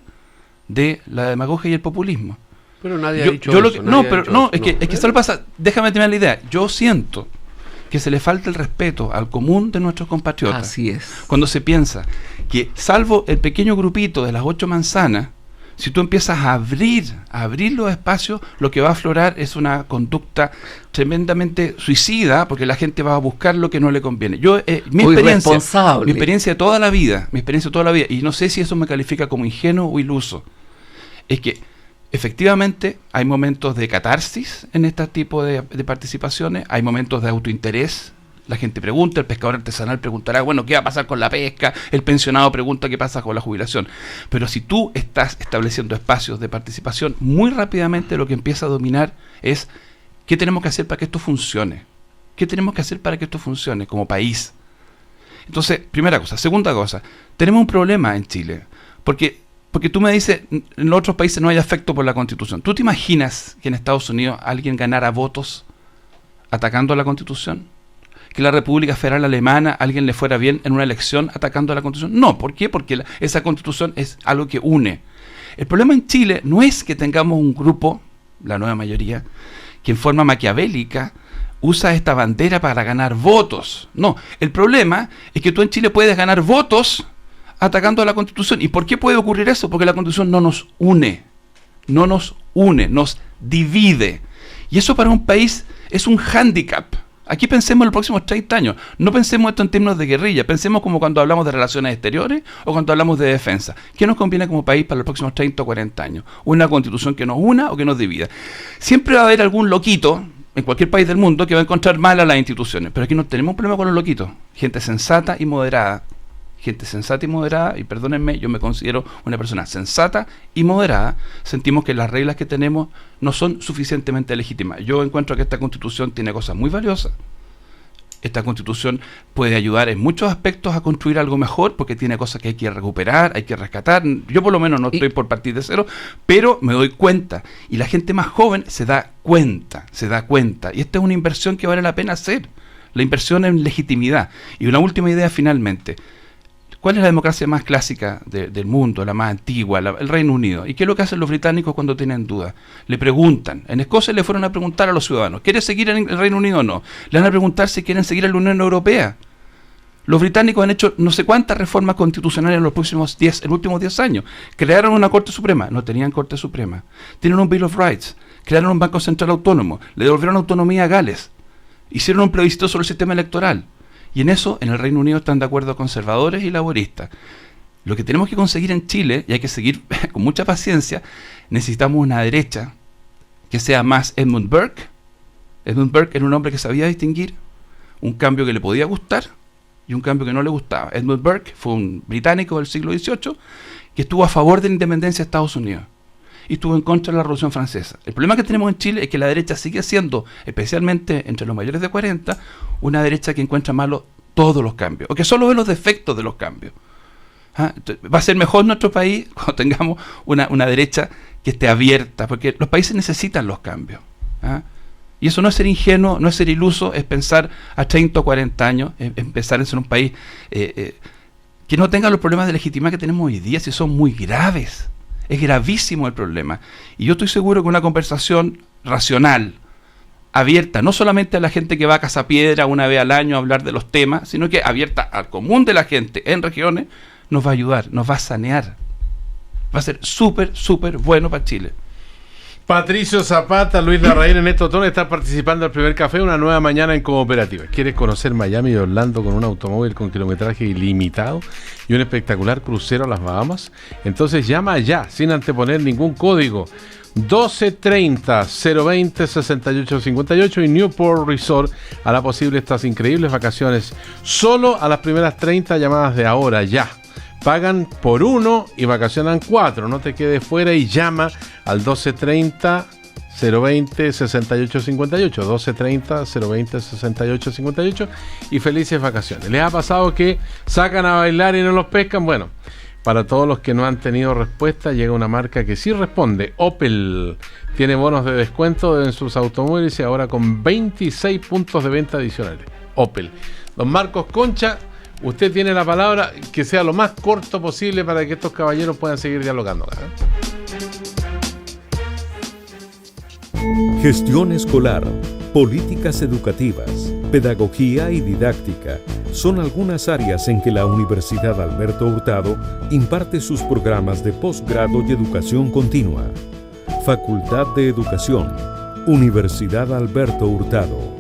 de la demagogia y el populismo. Pero nadie ha dicho eso. Es que solo pasa, déjame terminar la idea. Yo siento que se le falta el respeto al común de nuestros compatriotas. Así es. Cuando se piensa que, salvo el pequeño grupito de las 8 manzanas, si tú empiezas a abrir los espacios, lo que va a aflorar es una conducta tremendamente suicida, porque la gente va a buscar lo que no le conviene. Mi experiencia de toda la vida, y no sé si eso me califica como ingenuo o iluso, es que efectivamente hay momentos de catarsis en este tipo de participaciones, hay momentos de autointerés. La gente pregunta, el pescador artesanal preguntará, bueno, ¿qué va a pasar con la pesca? El pensionado pregunta qué pasa con la jubilación. Pero si tú estás estableciendo espacios de participación, muy rápidamente lo que empieza a dominar es ¿qué tenemos que hacer para que esto funcione? ¿Qué tenemos que hacer para que esto funcione como país? Entonces, primera cosa. Segunda cosa, tenemos un problema en Chile, porque tú me dices, en otros países no hay afecto por la Constitución. ¿Tú te imaginas que en Estados Unidos alguien ganara votos atacando a la Constitución? ¿Que la República Federal Alemana a alguien le fuera bien en una elección atacando a la Constitución? No, ¿por qué? Porque esa Constitución es algo que une. El problema en Chile no es que tengamos un grupo, la nueva mayoría, que en forma maquiavélica usa esta bandera para ganar votos. No, el problema es que tú en Chile puedes ganar votos atacando a la Constitución. ¿Y por qué puede ocurrir eso? Porque la Constitución no nos une, nos divide. Y eso para un país es un hándicap. Aquí pensemos en los próximos 30 años. No pensemos esto en términos de guerrilla. Pensemos como cuando hablamos de relaciones exteriores o cuando hablamos de defensa. ¿Qué nos conviene como país para los próximos 30 o 40 años? ¿Una constitución que nos una o que nos divida? Siempre va a haber algún loquito en cualquier país del mundo que va a encontrar mal a las instituciones. Pero aquí no tenemos un problema con los loquitos. Gente sensata y moderada. Y perdónenme, yo me considero una persona sensata y moderada. Sentimos que las reglas que tenemos no son suficientemente legítimas. Yo encuentro que esta Constitución tiene cosas muy valiosas. esta Constitución puede ayudar en muchos aspectos a construir algo mejor, porque tiene cosas que hay que recuperar, hay que rescatar. Yo por lo menos no estoy por partir de cero, pero me doy cuenta, y la gente más joven se da cuenta, y esta es una inversión que vale la pena hacer, la inversión en legitimidad. Y una última idea finalmente. ¿Cuál es la democracia más clásica del mundo, la más antigua? El Reino Unido. ¿Y qué es lo que hacen los británicos cuando tienen dudas? Le preguntan. En Escocia le fueron a preguntar a los ciudadanos, ¿quieren seguir en el Reino Unido o no? Le van a preguntar si quieren seguir en la Unión Europea. Los británicos han hecho no sé cuántas reformas constitucionales en los últimos 10 años. Crearon una Corte Suprema, no tenían Corte Suprema. Tienen un Bill of Rights, crearon un Banco Central Autónomo, le devolvieron autonomía a Gales, hicieron un plebiscito sobre el sistema electoral. Y en eso, en el Reino Unido están de acuerdo conservadores y laboristas. Lo que tenemos que conseguir en Chile, y hay que seguir con mucha paciencia, necesitamos una derecha que sea más Edmund Burke. Edmund Burke era un hombre que sabía distinguir un cambio que le podía gustar y un cambio que no le gustaba. Edmund Burke fue un británico del siglo XVIII que estuvo a favor de la independencia de Estados Unidos y estuvo en contra de la Revolución Francesa. El problema que tenemos en Chile es que la derecha sigue siendo, especialmente entre los mayores de 40, una derecha que encuentra malos todos los cambios, o que solo ve los defectos de los cambios. Va a ser mejor nuestro país cuando tengamos una derecha que esté abierta, porque los países necesitan los cambios. Y eso no es ser ingenuo, no es ser iluso, es pensar a 30 o 40 años, es pensar en ser un país que no tenga los problemas de legitimidad que tenemos hoy día, si son muy graves. Es gravísimo el problema. Y yo estoy seguro que una conversación racional, abierta, no solamente a la gente que va a Casa Piedra una vez al año a hablar de los temas, sino que abierta al común de la gente en regiones, nos va a ayudar, nos va a sanear. Va a ser súper, súper bueno para Chile. Patricio Zapata, Luis Larraín, Ernesto Tone están participando del primer café, una nueva mañana en Cooperativa. ¿Quieres conocer Miami y Orlando con un automóvil con kilometraje ilimitado y un espectacular crucero a las Bahamas? Entonces llama ya, sin anteponer ningún código. 1230-020-6858 y Newport Resort hará posible estas increíbles vacaciones solo a las primeras 30 llamadas de ahora ya. Pagan por uno y vacacionan 4. No te quedes fuera y llama al 1230-020-6858. 1230-020-6858 y felices vacaciones. ¿Les ha pasado que sacan a bailar y no los pescan? Bueno, para todos los que no han tenido respuesta, llega una marca que sí responde. Opel tiene bonos de descuento en sus automóviles y ahora con 26 puntos de venta adicionales. Opel. Don Marcos Concha, usted tiene la palabra, que sea lo más corto posible para que estos caballeros puedan seguir dialogando. Gestión escolar, políticas educativas, pedagogía y didáctica son algunas áreas en que la Universidad Alberto Hurtado imparte sus programas de posgrado y educación continua. Facultad de Educación, Universidad Alberto Hurtado.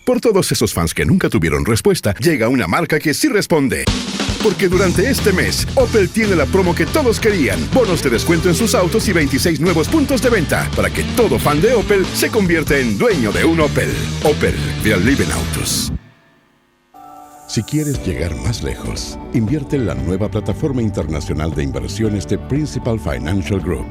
Por todos esos fans que nunca tuvieron respuesta, llega una marca que sí responde. Porque durante este mes, Opel tiene la promo que todos querían. Bonos de descuento en sus autos y 26 nuevos puntos de venta. Para que todo fan de Opel se convierta en dueño de un Opel. Opel, we live in autos. Si quieres llegar más lejos, invierte en la nueva plataforma internacional de inversiones de Principal Financial Group.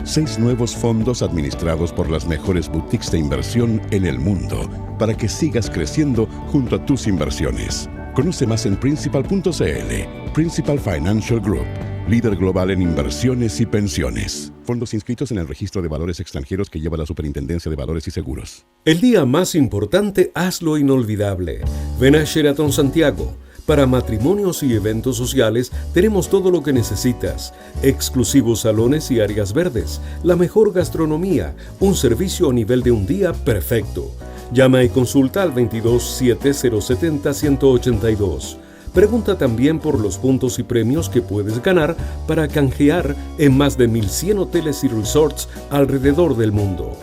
6 nuevos fondos administrados por las mejores boutiques de inversión en el mundo para que sigas creciendo junto a tus inversiones. Conoce más en principal.cl. Principal Financial Group, líder global en inversiones y pensiones. Fondos inscritos en el registro de valores extranjeros que lleva la Superintendencia de Valores y Seguros. El día más importante, hazlo inolvidable. Ven a Sheraton Santiago. Para matrimonios y eventos sociales tenemos todo lo que necesitas. Exclusivos salones y áreas verdes, la mejor gastronomía, un servicio a nivel de un día perfecto. Llama y consulta al 22-7070-182. Pregunta también por los puntos y premios que puedes ganar para canjear en más de 1,100 hoteles y resorts alrededor del mundo.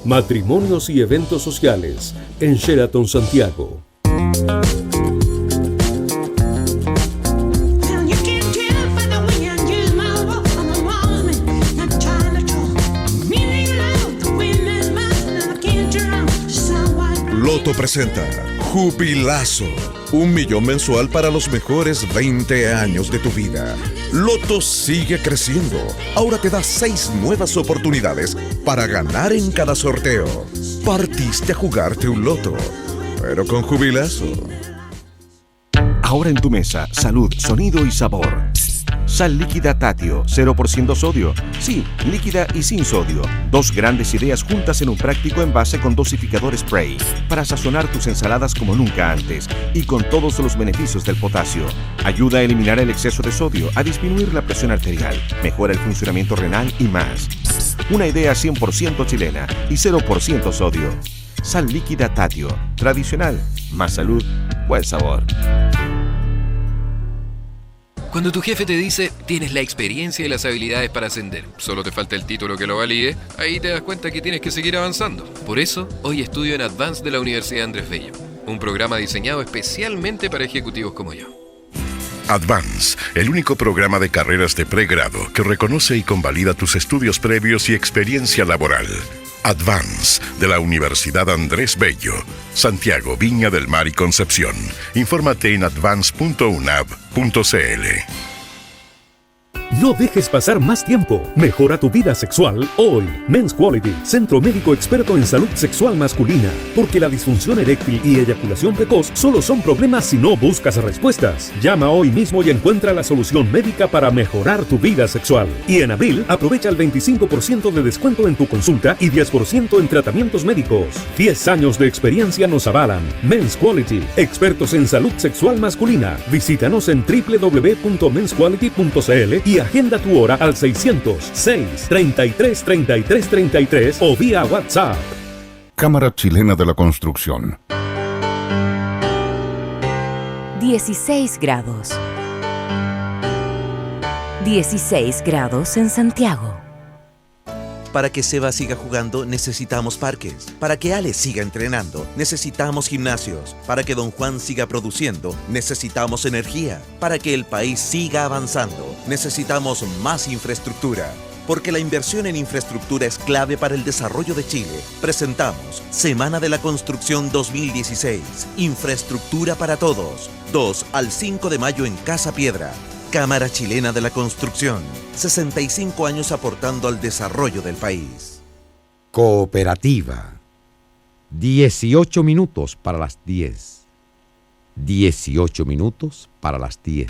Matrimonios y eventos sociales en Sheraton Santiago. Loto presenta Jubilazo. 1 millón mensual para los mejores 20 años de tu vida. Loto sigue creciendo. Ahora te da 6 nuevas oportunidades para ganar en cada sorteo. Partiste a jugarte un loto, pero con Jubilazo. Ahora en tu mesa, salud, sonido y sabor. Sal líquida Tatio, 0% sodio. Sí, líquida y sin sodio. 2 grandes ideas juntas en un práctico envase con dosificador spray para sazonar tus ensaladas como nunca antes y con todos los beneficios del potasio. Ayuda a eliminar el exceso de sodio, a disminuir la presión arterial, mejora el funcionamiento renal y más. Una idea 100% chilena y 0% sodio. Sal líquida Tatio, tradicional, más salud, buen sabor. Cuando tu jefe te dice, tienes la experiencia y las habilidades para ascender, solo te falta el título que lo valide, ahí te das cuenta que tienes que seguir avanzando. Por eso, hoy estudio en Advance de la Universidad Andrés Bello, un programa diseñado especialmente para ejecutivos como yo. Advance, el único programa de carreras de pregrado que reconoce y convalida tus estudios previos y experiencia laboral. Advance, de la Universidad Andrés Bello, Santiago, Viña del Mar y Concepción. Infórmate en advance.unab.cl. No dejes pasar más tiempo. Mejora tu vida sexual hoy. Men's Quality, centro médico experto en salud sexual masculina. Porque la disfunción eréctil y eyaculación precoz solo son problemas si no buscas respuestas. Llama hoy mismo y encuentra la solución médica para mejorar tu vida sexual. Y en abril, aprovecha el 25% de descuento en tu consulta y 10% en tratamientos médicos. 10 años de experiencia nos avalan. Men's Quality, expertos en salud sexual masculina. Visítanos en www.mensquality.cl y agenda tu hora al 600-633-3333 o vía WhatsApp. Cámara Chilena de la Construcción. 16 grados. 16 grados en Santiago. Para que Seba siga jugando, necesitamos parques. Para que Ale siga entrenando, necesitamos gimnasios. Para que Don Juan siga produciendo, necesitamos energía. Para que el país siga avanzando, necesitamos más infraestructura. Porque la inversión en infraestructura es clave para el desarrollo de Chile. Presentamos Semana de la Construcción 2016. Infraestructura para todos. 2 al 5 de mayo en Casa Piedra. Cámara Chilena de la Construcción. 65 años aportando al desarrollo del país. Cooperativa. 18 minutos para las 10. 18 minutos para las 10.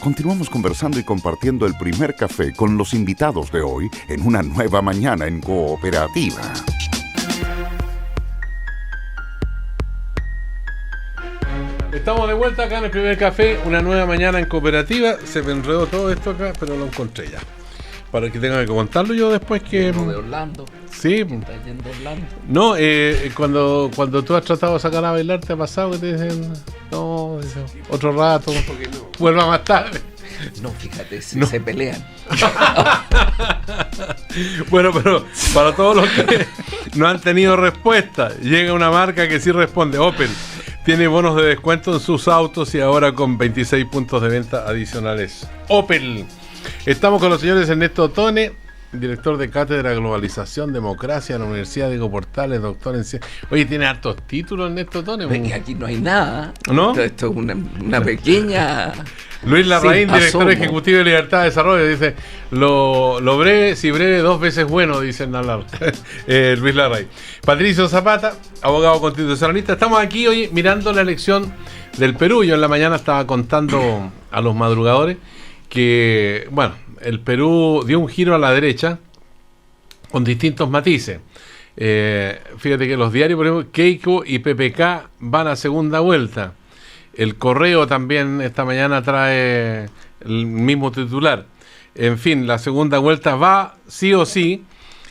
Continuamos conversando y compartiendo el primer café con los invitados de hoy en una nueva mañana en Cooperativa. Estamos de vuelta acá en el primer café, una nueva mañana en Cooperativa. Se me enredó todo esto acá, pero lo encontré ya. Para que tenga que contarlo yo después que... Lo de Orlando. Sí. Está yendo Orlando. No, cuando tú has tratado de sacar a bailar, ¿te ha pasado que te dicen, no, otro rato, vuelva más tarde? No, fíjate, se pelean. Bueno, pero para todos los que no han tenido respuesta, llega una marca que sí responde, Opel. Tiene bonos de descuento en sus autos y ahora con 26 puntos de venta adicionales. Opel. Estamos con los señores Ernesto Tone, director de Cátedra Globalización, Democracia en la Universidad Diego Portales, doctor en ciencias. Oye, tiene hartos títulos Ernesto Tone. Aquí no hay nada. ¿No? Esto es una pequeña... Luis Larraín, director ejecutivo de Libertad de Desarrollo, dice, lo breve, si breve, 2 veces bueno, dice Luis Larraín. Patricio Zapata, abogado constitucionalista. Estamos aquí hoy mirando la elección del Perú. Yo en la mañana estaba contando a los madrugadores que, bueno, el Perú dio un giro a la derecha con distintos matices. Fíjate que los diarios, por ejemplo, Keiko y PPK van a segunda vuelta. El Correo también esta mañana trae el mismo titular. En fin, la segunda vuelta va sí o sí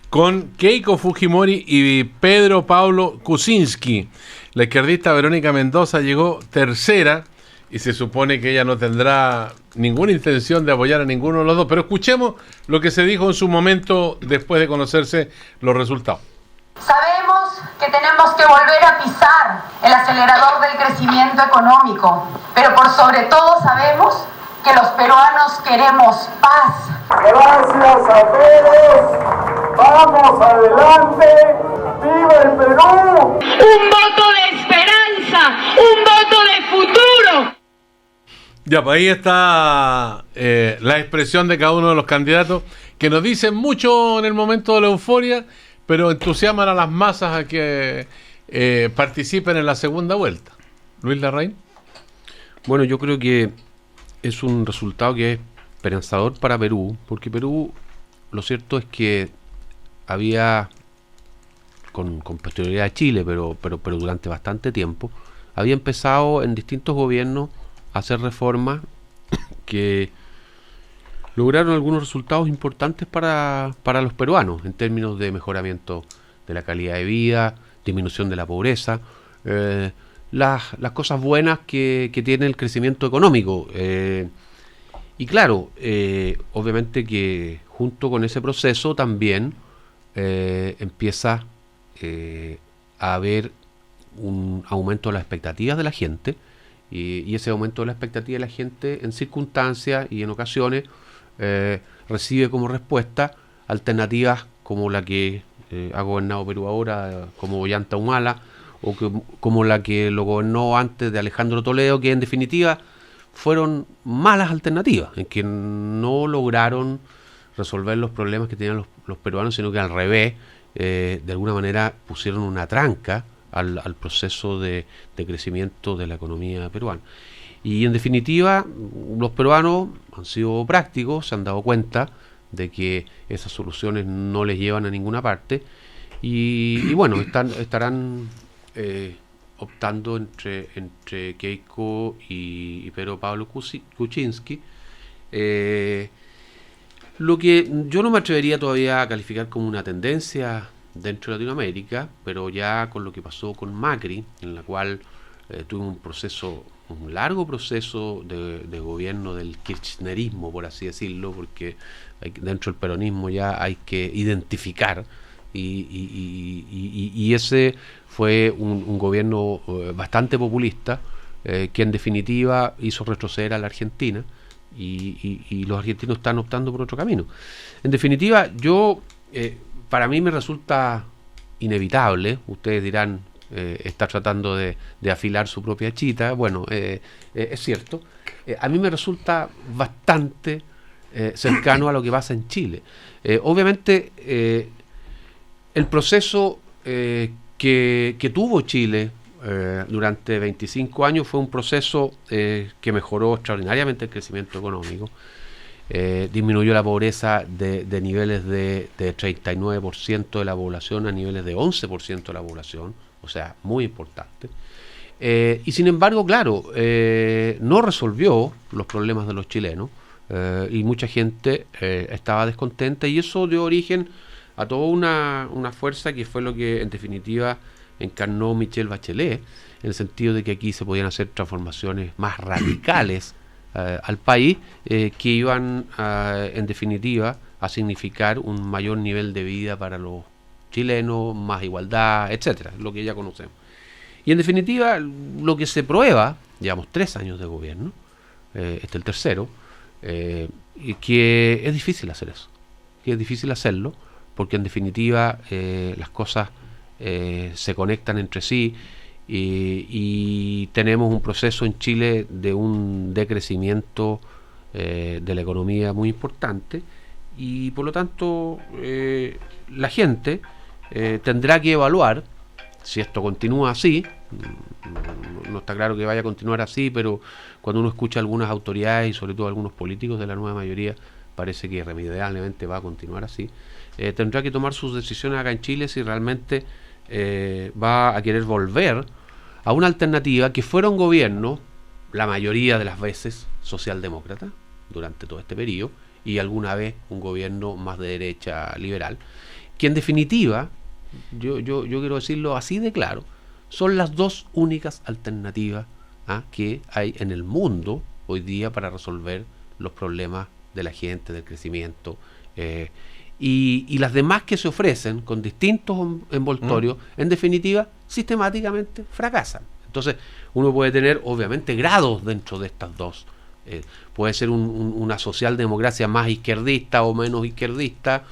con Keiko Fujimori y Pedro Pablo Kuczynski. La izquierdista Verónica Mendoza llegó tercera y se supone que ella no tendrá ninguna intención de apoyar a ninguno de los dos. Pero escuchemos lo que se dijo en su momento después de conocerse los resultados. Sabemos que tenemos que volver a pisar el acelerador del crecimiento económico, pero por sobre todo sabemos que los peruanos queremos paz. Gracias a todos, vamos adelante, ¡viva el Perú! Un voto de esperanza esperanza, un voto de futuro. Ya, pues ahí está la expresión de cada uno de los candidatos, que nos dicen mucho en el momento de la euforia, pero entusiasman a las masas a que participen en la segunda vuelta. Luis Larraín. Bueno, yo creo que es un resultado que es esperanzador para Perú, porque Perú, lo cierto es que había, con posterioridad a Chile, pero durante bastante tiempo, había empezado en distintos gobiernos a hacer reformas que lograron algunos resultados importantes para los peruanos, en términos de mejoramiento de la calidad de vida, disminución de la pobreza, las cosas buenas que tiene el crecimiento económico. Y claro, obviamente que junto con ese proceso también empieza a haber un aumento de las expectativas de la gente, y ese aumento de la expectativa de la gente en circunstancias y en ocasiones recibe como respuesta alternativas como la que ha gobernado Perú ahora, como Ollanta Humala, o como la que lo gobernó antes de Alejandro Toledo, que en definitiva fueron malas alternativas, en que no lograron resolver los problemas que tenían los peruanos, sino que al revés, de alguna manera pusieron una tranca al proceso de crecimiento de la economía peruana. Y en definitiva, los peruanos han sido prácticos, se han dado cuenta de que esas soluciones no les llevan a ninguna parte, y bueno, estarán optando entre Keiko y Pedro Pablo Kuczynski, lo que yo no me atrevería todavía a calificar como una tendencia dentro de Latinoamérica, pero ya con lo que pasó con Macri, en la cual tuvo un largo proceso de gobierno del kirchnerismo, por así decirlo, porque dentro del peronismo ya hay que identificar, y ese fue un gobierno bastante populista, que en definitiva hizo retroceder a la Argentina, y los argentinos están optando por otro camino. En definitiva, para mí me resulta inevitable, ustedes dirán, está tratando de afilar su propia chita. Bueno, es cierto, a mí me resulta bastante cercano a lo que pasa en Chile. Obviamente, el proceso que tuvo Chile durante 25 años fue un proceso que mejoró extraordinariamente el crecimiento económico, disminuyó la pobreza de niveles de 39% de la población a niveles de 11% de la población, o sea, muy importante. Y sin embargo, claro, no resolvió los problemas de los chilenos, y mucha gente estaba descontenta, y eso dio origen a toda una fuerza que fue lo que en definitiva encarnó Michelle Bachelet, en el sentido de que aquí se podían hacer transformaciones más radicales al país, que iban en definitiva a significar un mayor nivel de vida para los chilenos, más igualdad, etcétera, lo que ya conocemos. Y en definitiva, lo que se prueba, llevamos 3 años de gobierno, este es el tercero, y que es difícil hacer eso, que es difícil hacerlo, porque en definitiva las cosas se conectan entre sí, y tenemos un proceso en Chile de un decrecimiento de la economía muy importante, y por lo tanto la gente tendrá que evaluar si esto continúa así. No está claro que vaya a continuar así, pero cuando uno escucha a algunas autoridades y sobre todo a algunos políticos de la nueva mayoría, parece que irremediablemente va a continuar así. Tendrá que tomar sus decisiones acá en Chile si realmente va a querer volver a una alternativa que fuera un gobierno, la mayoría de las veces socialdemócrata durante todo este periodo, y alguna vez un gobierno más de derecha liberal, que en definitiva, yo quiero decirlo así de claro, son las dos únicas alternativas que hay en el mundo hoy día para resolver los problemas de la gente, del crecimiento, y las demás que se ofrecen con distintos envoltorios, en definitiva, sistemáticamente fracasan. Entonces, uno puede tener, obviamente, grados dentro de estas dos. Puede ser una socialdemocracia más izquierdista o menos izquierdista,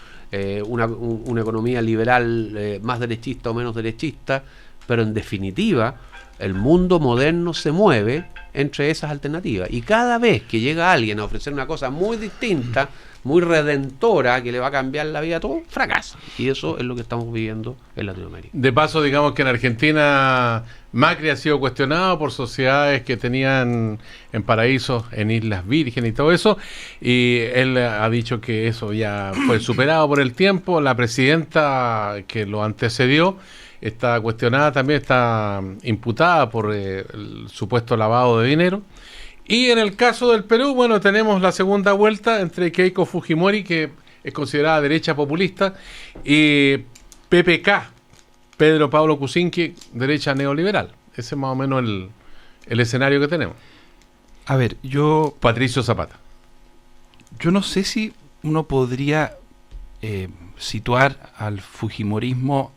una economía liberal más derechista o menos derechista, pero en definitiva, el mundo moderno se mueve entre esas alternativas. Y cada vez que llega alguien a ofrecer una cosa muy distinta, muy redentora, que le va a cambiar la vida a todo, fracasa. Y eso es lo que estamos viviendo en Latinoamérica. De paso, digamos que en Argentina Macri ha sido cuestionado por sociedades que tenían en paraísos, en Islas Vírgenes y todo eso, y él ha dicho que eso ya fue superado por el tiempo. La presidenta que lo antecedió está cuestionada también, está imputada por el supuesto lavado de dinero. Y en el caso del Perú, bueno, tenemos la segunda vuelta entre Keiko Fujimori, que es considerada derecha populista, y PPK, Pedro Pablo Kuczynski, derecha neoliberal. Ese es más o menos el escenario que tenemos. A ver, Patricio Zapata. Yo no sé si uno podría situar al fujimorismo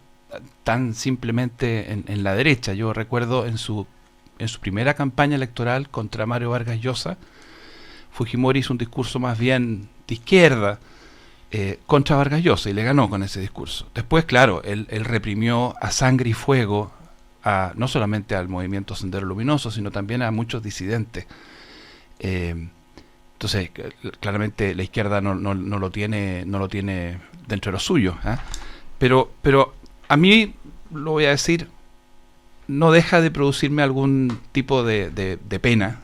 tan simplemente en la derecha. Yo recuerdo en su primera campaña electoral contra Mario Vargas Llosa, Fujimori hizo un discurso más bien de izquierda contra Vargas Llosa y le ganó con ese discurso. Después, claro, él reprimió a sangre y fuego no solamente al movimiento Sendero Luminoso, sino también a muchos disidentes. Entonces, claramente la izquierda no lo tiene dentro de lo suyo, ¿eh? Pero a mí, lo voy a decir, no deja de producirme algún tipo de pena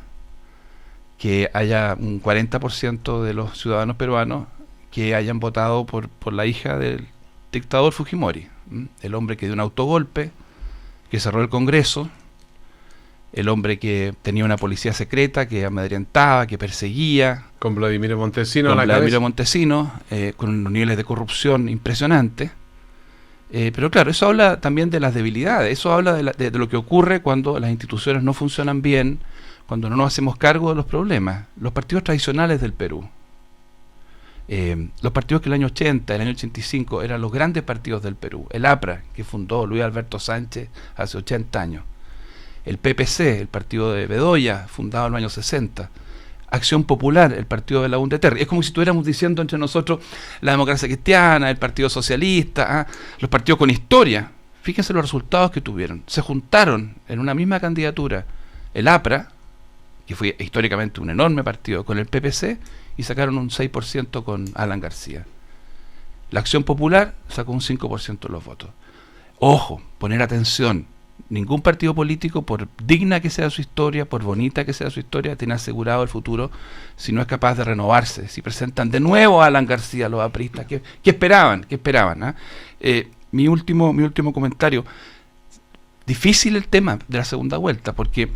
que haya un 40% de los ciudadanos peruanos que hayan votado por la hija del dictador Fujimori, el hombre que dio un autogolpe, que cerró el Congreso, el hombre que tenía una policía secreta, que amedrentaba, que perseguía. Con Vladimiro Montesino con unos niveles de corrupción impresionantes. Pero claro, eso habla también de las debilidades, eso habla de lo que ocurre cuando las instituciones no funcionan bien, cuando no nos hacemos cargo de los problemas. Los partidos tradicionales del Perú, los partidos que en el año 80, el año 85 eran los grandes partidos del Perú, el APRA, que fundó Luis Alberto Sánchez hace 80 años, el PPC, el partido de Bedoya, fundado en los años 60, Acción Popular, el partido de la UNDETER. Es como si estuviéramos diciendo entre nosotros la democracia cristiana, el Partido Socialista, los partidos con historia. Fíjense los resultados que tuvieron. Se juntaron en una misma candidatura el APRA, que fue históricamente un enorme partido, con el PPC, y sacaron un 6% con Alan García. La Acción Popular sacó un 5% de los votos. Ojo, poner atención. Ningún partido político, por digna que sea su historia, por bonita que sea su historia, tiene asegurado el futuro si no es capaz de renovarse. Si presentan de nuevo a Alan García, los apristas, ¿qué esperaban? ¿Qué esperaban? Mi último comentario. Difícil el tema de la segunda vuelta, porque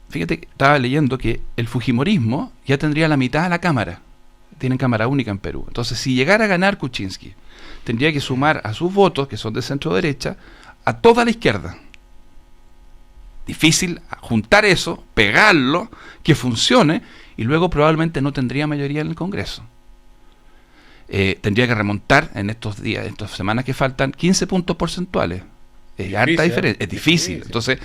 fíjate que estaba leyendo que el fujimorismo ya tendría la mitad de la Cámara. Tienen Cámara única en Perú. Entonces, si llegara a ganar Kuczynski, tendría que sumar a sus votos, que son de centro derecha, a toda la izquierda. Difícil juntar eso, pegarlo, que funcione, y luego probablemente no tendría mayoría en el Congreso. Tendría que remontar en estos días, en estas semanas que faltan, 15 puntos porcentuales. Es harta diferencia, es difícil. Entonces,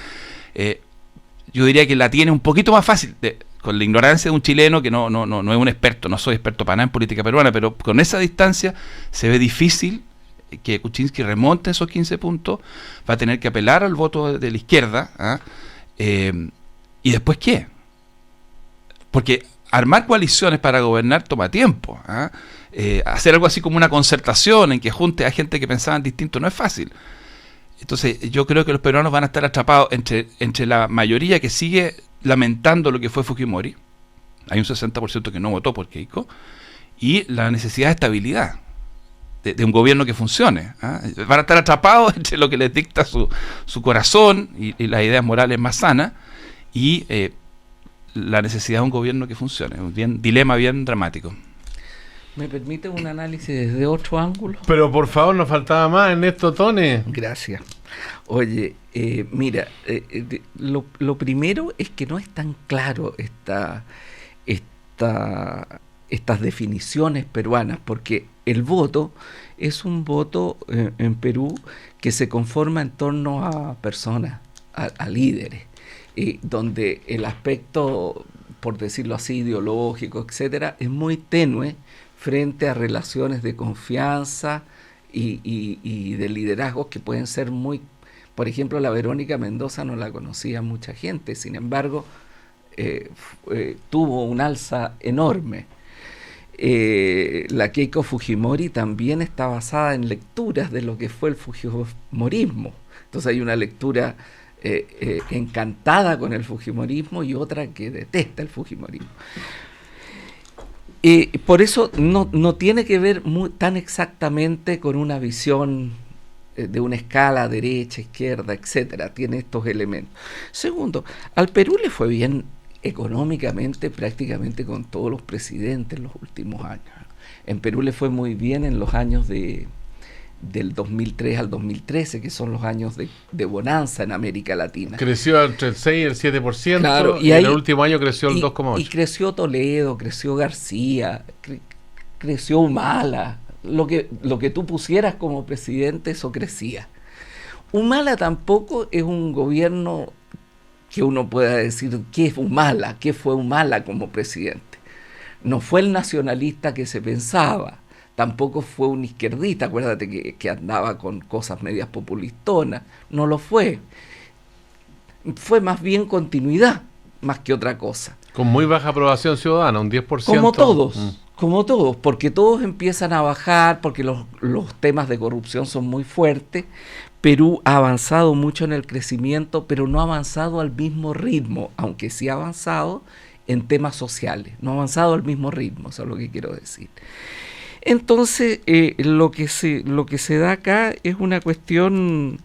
yo diría que la tiene un poquito más fácil, con la ignorancia de un chileno que no es un experto, no soy experto para nada en política peruana, pero con esa distancia se ve difícil que Kuczynski remonte esos 15 puntos, va a tener que apelar al voto de la izquierda, y después ¿qué? Porque armar coaliciones para gobernar toma tiempo, hacer algo así como una concertación en que junte a gente que pensaban distinto no es fácil. Entonces yo creo que los peruanos van a estar atrapados entre la mayoría que sigue lamentando lo que fue Fujimori, hay un 60% que no votó por Keiko, y la necesidad de estabilidad de un gobierno que funcione. Van a estar atrapados entre lo que les dicta su corazón y las ideas morales más sanas y la necesidad de un gobierno que funcione. Un dilema bien dramático. ¿Me permite un análisis desde otro ángulo? Pero por favor, nos faltaba más, Ernesto Tone. Gracias. Oye, mira, lo primero es que no es tan claro estas definiciones peruanas, porque el voto es un voto en Perú que se conforma en torno a personas, a líderes, donde el aspecto, por decirlo así, ideológico, etcétera, es muy tenue frente a relaciones de confianza y de liderazgos que pueden ser muy, Por ejemplo, la Verónica Mendoza no la conocía mucha gente, sin embargo, tuvo un alza enorme. La Keiko Fujimori también está basada en lecturas de lo que fue el fujimorismo. Entonces hay una lectura encantada con el fujimorismo y otra que detesta el fujimorismo. Por eso no tiene que ver tan exactamente con una visión de una escala derecha, izquierda, etcétera. Tiene estos elementos. Segundo, al Perú le fue bien económicamente prácticamente con todos los presidentes en los últimos años. En Perú le fue muy bien en los años del 2003 al 2013, que son los años de bonanza en América Latina. Creció entre el 6 y el 7%, claro, y en el último año creció el 2,8%. Y creció Toledo, creció García, creció Humala. Lo que tú pusieras como presidente, eso crecía. Humala tampoco es un gobierno que uno pueda decir qué es Humala, qué fue Humala como presidente. No fue el nacionalista que se pensaba, tampoco fue un izquierdista, acuérdate que andaba con cosas medias populistonas, no lo fue. Fue más bien continuidad, más que otra cosa. Con muy baja aprobación ciudadana, un 10%. Como todos, porque todos empiezan a bajar, porque los temas de corrupción son muy fuertes. Perú ha avanzado mucho en el crecimiento, pero no ha avanzado al mismo ritmo, aunque sí ha avanzado en temas sociales, no ha avanzado al mismo ritmo, eso es lo que quiero decir. Entonces, lo que se da acá es una cuestión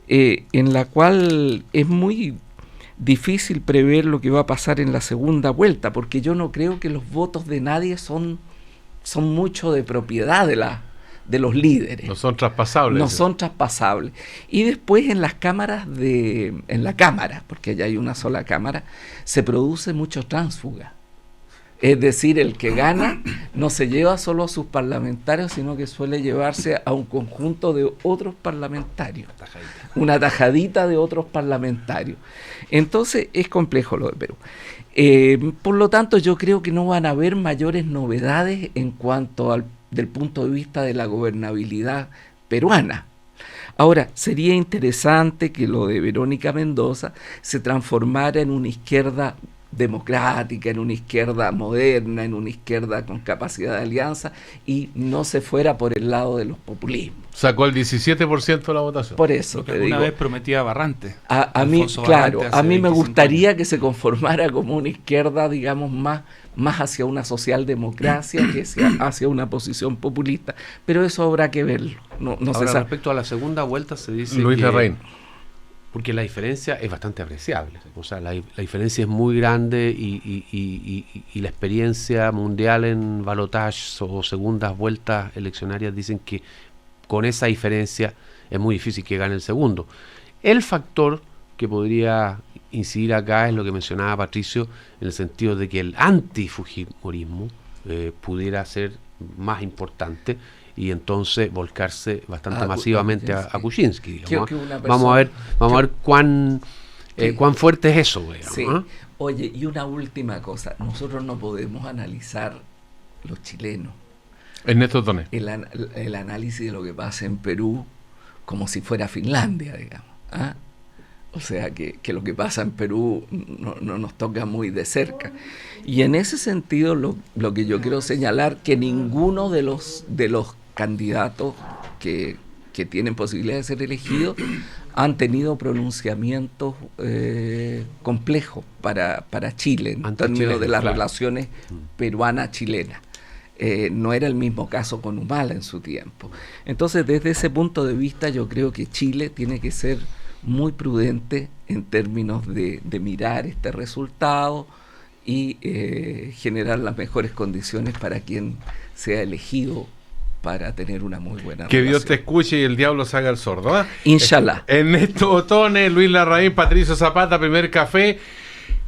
en la cual es muy difícil prever lo que va a pasar en la segunda vuelta, porque yo no creo que los votos de nadie son mucho de propiedad de los líderes. No son traspasables. No son traspasables. Y después en las cámaras en la Cámara, porque allá hay una sola Cámara, se produce mucho tránsfuga. Es decir, el que gana no se lleva solo a sus parlamentarios, sino que suele llevarse a un conjunto de otros parlamentarios. Una tajadita de otros parlamentarios. Entonces es complejo lo de Perú. Por lo tanto, yo creo que no van a haber mayores novedades en cuanto del punto de vista de la gobernabilidad peruana. Ahora, sería interesante que lo de Verónica Mendoza se transformara en una izquierda democrática, en una izquierda moderna, en una izquierda con capacidad de alianza y no se fuera por el lado de los populismos. Sacó el 17% de la votación. Por eso te digo. Una vez prometía Barrante. A mí, claro, a mí me gustaría que se conformara como una izquierda, digamos, más hacia una socialdemocracia que hacia una posición populista, pero eso habrá que verlo. No Ahora, se sabe. Respecto a la segunda vuelta se dice Luis Larraín. Porque la diferencia es bastante apreciable, o sea, la diferencia es muy grande y la experiencia mundial en balotage o segundas vueltas eleccionarias dicen que con esa diferencia es muy difícil que gane el segundo. El factor que podría incidir acá es lo que mencionaba Patricio, en el sentido de que el antifujimorismo pudiera ser más importante y entonces volcarse bastante masivamente a Kuczynski. Vamos a ver cuán fuerte es eso. Digamos, sí. Oye, y una última cosa, nosotros no podemos analizar los chilenos. Ernesto Tone. El análisis de lo que pasa en Perú como si fuera Finlandia, digamos. ¿Ah? O sea, que lo que pasa en Perú no nos toca muy de cerca. Y en ese sentido, lo que yo quiero señalar, que ninguno de los candidatos que tienen posibilidad de ser elegidos han tenido pronunciamientos complejos para Chile, en términos de las relaciones peruana-chilenas. No era el mismo caso con Humala en su tiempo. Entonces, desde ese punto de vista, yo creo que Chile tiene que ser muy prudente en términos de mirar este resultado y generar las mejores condiciones para quien sea elegido para tener una muy buena que relación. Dios te escuche y el diablo se haga el sordo. ¿Eh? Inshallah. Ernesto Tone, Luis Larraín, Patricio Zapata, Primer Café,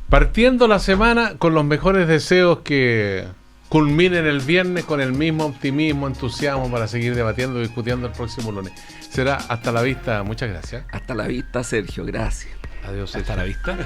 partiendo la semana con los mejores deseos que culminen el viernes con el mismo optimismo, entusiasmo para seguir debatiendo y discutiendo el próximo lunes. Será hasta la vista, muchas gracias. Hasta la vista, Sergio, gracias. Adiós, hasta la vista.